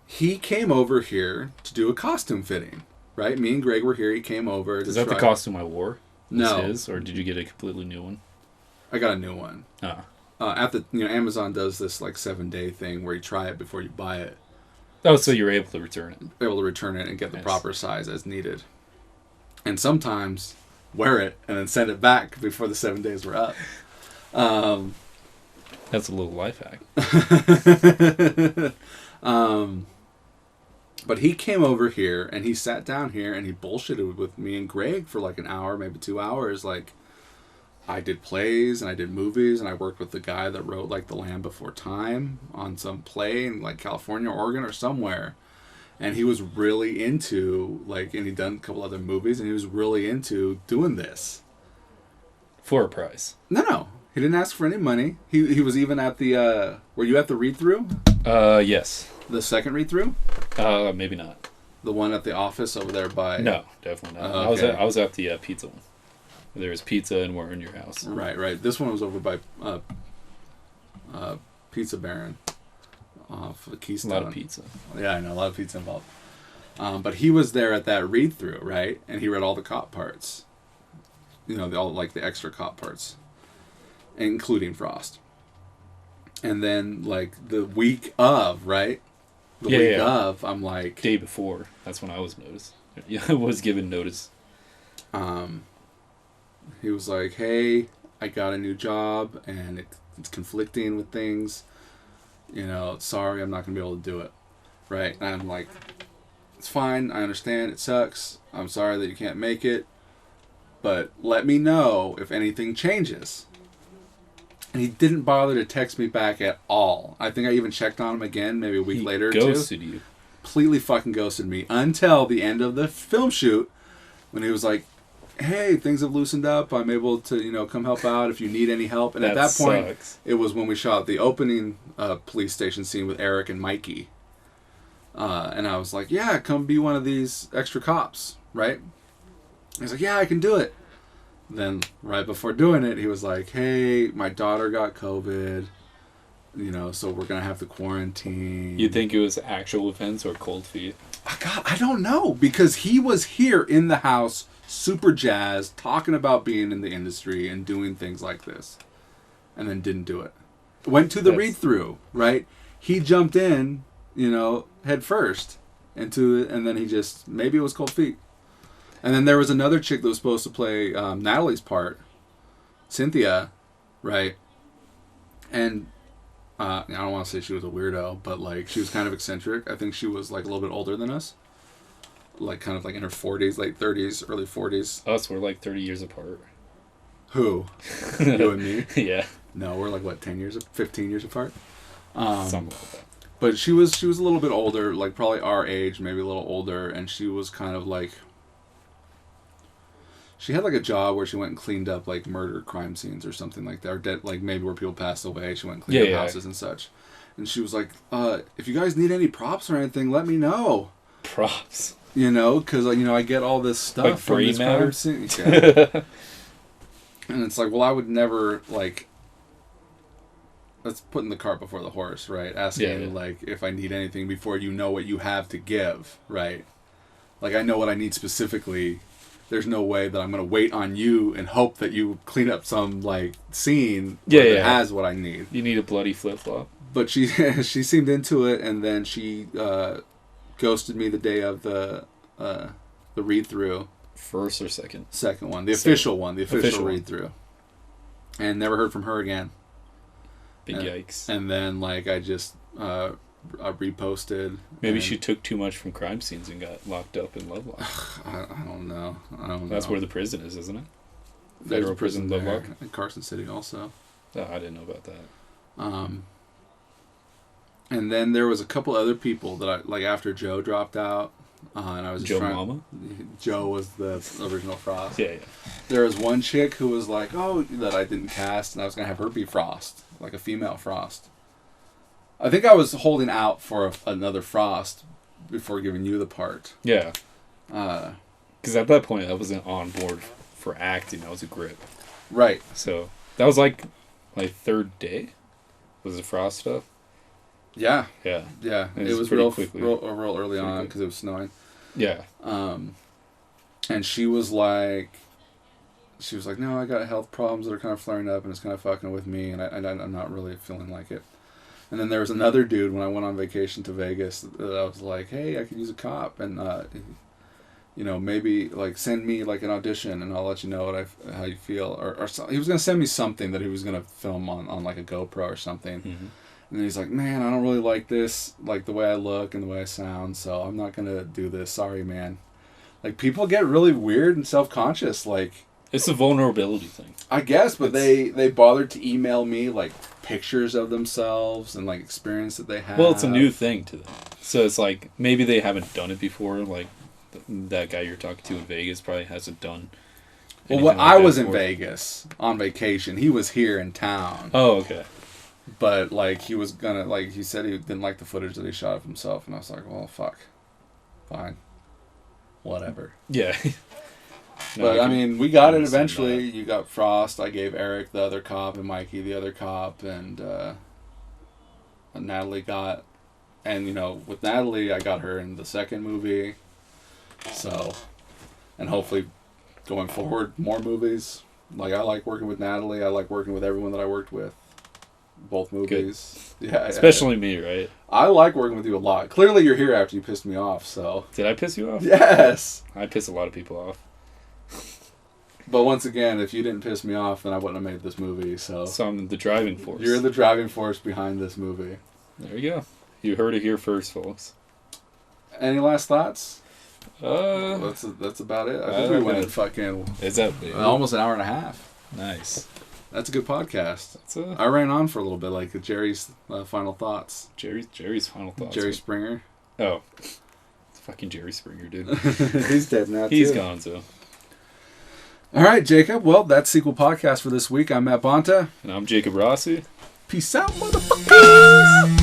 He came over here to do a costume fitting, right? Me and Greg were here. He came over. Is that the costume I wore? No. His, or did you get a completely new one? I got a new one. Ah. At the Amazon does this like 7-day thing where you try it before you buy it. Oh, so you're able to return it. Able to return it and get the proper size as needed. And sometimes wear it and then send it back before the 7 days were up. That's a little life hack. But he came over here and he sat down here and he bullshitted with me and Greg for like an hour, maybe 2 hours. Like, I did plays and I did movies and I worked with the guy that wrote like The Land Before Time on some play in like California, Oregon or somewhere. And he was really into and he'd done a couple other movies and he was really into doing this. For a price. No. He didn't ask for any money. He was even at the. Were you at the read through? Yes. The second read through? Maybe not. The one at the office over there by. No, definitely not. Okay. I was at the pizza one. There was pizza and we're in your house. Right. This one was over by Pizza Baron. For the Keystone. A lot of pizza. Yeah, I know, a lot of pizza involved. But he was there at that read through, right? And he read all the cop parts. You know, all like the extra cop parts, including Frost. And then like the week of, right? The week of, I'm like day before. That's when I was noticed. Yeah, I was given notice. He was like, "Hey, I got a new job, and it's conflicting with things. You know, sorry, I'm not gonna be able to do it." Right? And I'm like, "It's fine. I understand. It sucks. I'm sorry that you can't make it, but let me know if anything changes." And he didn't bother to text me back at all. I think I even checked on him again, maybe a week later. He ghosted you. Completely fucking ghosted me until the end of the film shoot, when he was like, "Hey, things have loosened up. I'm able to, you know, come help out if you need any help." And at that point, it was when we shot the opening police station scene with Eric and Mikey. And I was like, "Yeah, come be one of these extra cops, right?" He's like, "Yeah, I can do it." Then right before doing it, he was like, "Hey, my daughter got COVID, you know, so we're going to have to quarantine." You think it was actual offense or cold feet? God, I don't know, because he was here in the house, super jazzed, talking about being in the industry and doing things like this, and then didn't do it. Went to the read-through, right? He jumped in, you know, head first into it, and then he just, maybe it was cold feet. And then there was another chick that was supposed to play Natalie's part, Cynthia, right? And I don't want to say she was a weirdo, but like she was kind of eccentric. I think she was like a little bit older than us, like kind of like in her 40s, late 30s, early 40s. Us, we're like 30 years apart. Who? You and me? Yeah. No, we're like what, 15 years apart? Something like that. But she was a little bit older, like probably our age, maybe a little older, and she was kind of like. She had like a job where she went and cleaned up like murder crime scenes or something like that, or dead, like maybe where people passed away. She went and cleaned up houses and such. And she was like, "If you guys need any props or anything, let me know." Props. You know, because you know I get all this stuff like from this matter. crime scene. Yeah. And it's like, well, I would never like. That's putting the cart before the horse, right? Asking like if I need anything before you know what you have to give, right? Like I know what I need specifically. There's no way that I'm going to wait on you and hope that you clean up some, like, scene that has what I need. You need a bloody flip-flop. But she seemed into it, and then she ghosted me the day of the read-through. First or second? Second one. The official one. The official read-through. And never heard from her again. Big yikes. And then, like, I just... I reposted. Maybe she took too much from crime scenes and got locked up in Lovelock. I don't know. That's where the prison is, isn't it? Federal prison Lovelock? In Carson City also. Oh, I didn't know about that. And then there was a couple other people that I, like after Joe dropped out, and I was Joe Mama? Joe was the original Frost. Yeah. There was one chick who was like, "Oh, that I didn't cast, and I was going to have her be Frost, like a female Frost." I think I was holding out for another Frost before giving you the part. Yeah. Because at that point, I wasn't on board for acting. I was a grip. Right. So that was like my third day. Was the Frost stuff? Yeah. Yeah. Yeah. It was real early on because it was snowing. Yeah. And she was like, "No, I got health problems that are kind of flaring up, and it's kind of fucking with me, and I'm not really feeling like it." And then there was another dude when I went on vacation to Vegas that I was like, "Hey, I could use a cop, and you know, maybe like send me like an audition, and I'll let you know how you feel." Or so, he was gonna send me something that he was gonna film on like a GoPro or something. Mm-hmm. And then he's like, "Man, I don't really like this, like the way I look and the way I sound, so I'm not gonna do this. Sorry, man." Like people get really weird and self-conscious, like. It's a vulnerability thing. I guess, but they bothered to email me like pictures of themselves and like experience that they have. Well, it's a new thing to them. So it's like maybe they haven't done it before. Like that guy you're talking to in Vegas probably hasn't done Well, anything like I that was in for? Vegas on vacation. He was here in town. Oh, okay. But, like, he was gonna, like, he said he didn't like the footage that he shot of himself. And I was like, well, fuck. Fine. Whatever. Yeah. No, But, I can mean, we got it understand eventually. You got Frost. I gave Eric the other cop and Mikey the other cop. And Natalie got... And, you know, with Natalie, I got her in the second movie. So... And hopefully, going forward, more movies. Like, I like working with Natalie. I like working with everyone that I worked with. Both movies. Good. Yeah. Especially me, right? I like working with you a lot. Clearly, you're here after you pissed me off, so... Did I piss you off? Yes! I piss a lot of people off. But once again, if you didn't piss me off, then I wouldn't have made this movie, so... So I'm the driving force. You're the driving force behind this movie. There you go. You heard it here first, folks. Any last thoughts? That's about it. I think we went fucking... Is that... almost an hour and a half. Nice. That's a good podcast. That's a... I ran on for a little bit, like Jerry's final thoughts. Jerry's final thoughts. Jerry Springer. Oh. It's fucking Jerry Springer, dude. He's dead now, too. He's gone, so... All right, Jacob. Well, that's Sequel Podcast for this week. I'm Matt Bonta. And I'm Jacob Rossi. Peace out, motherfuckers!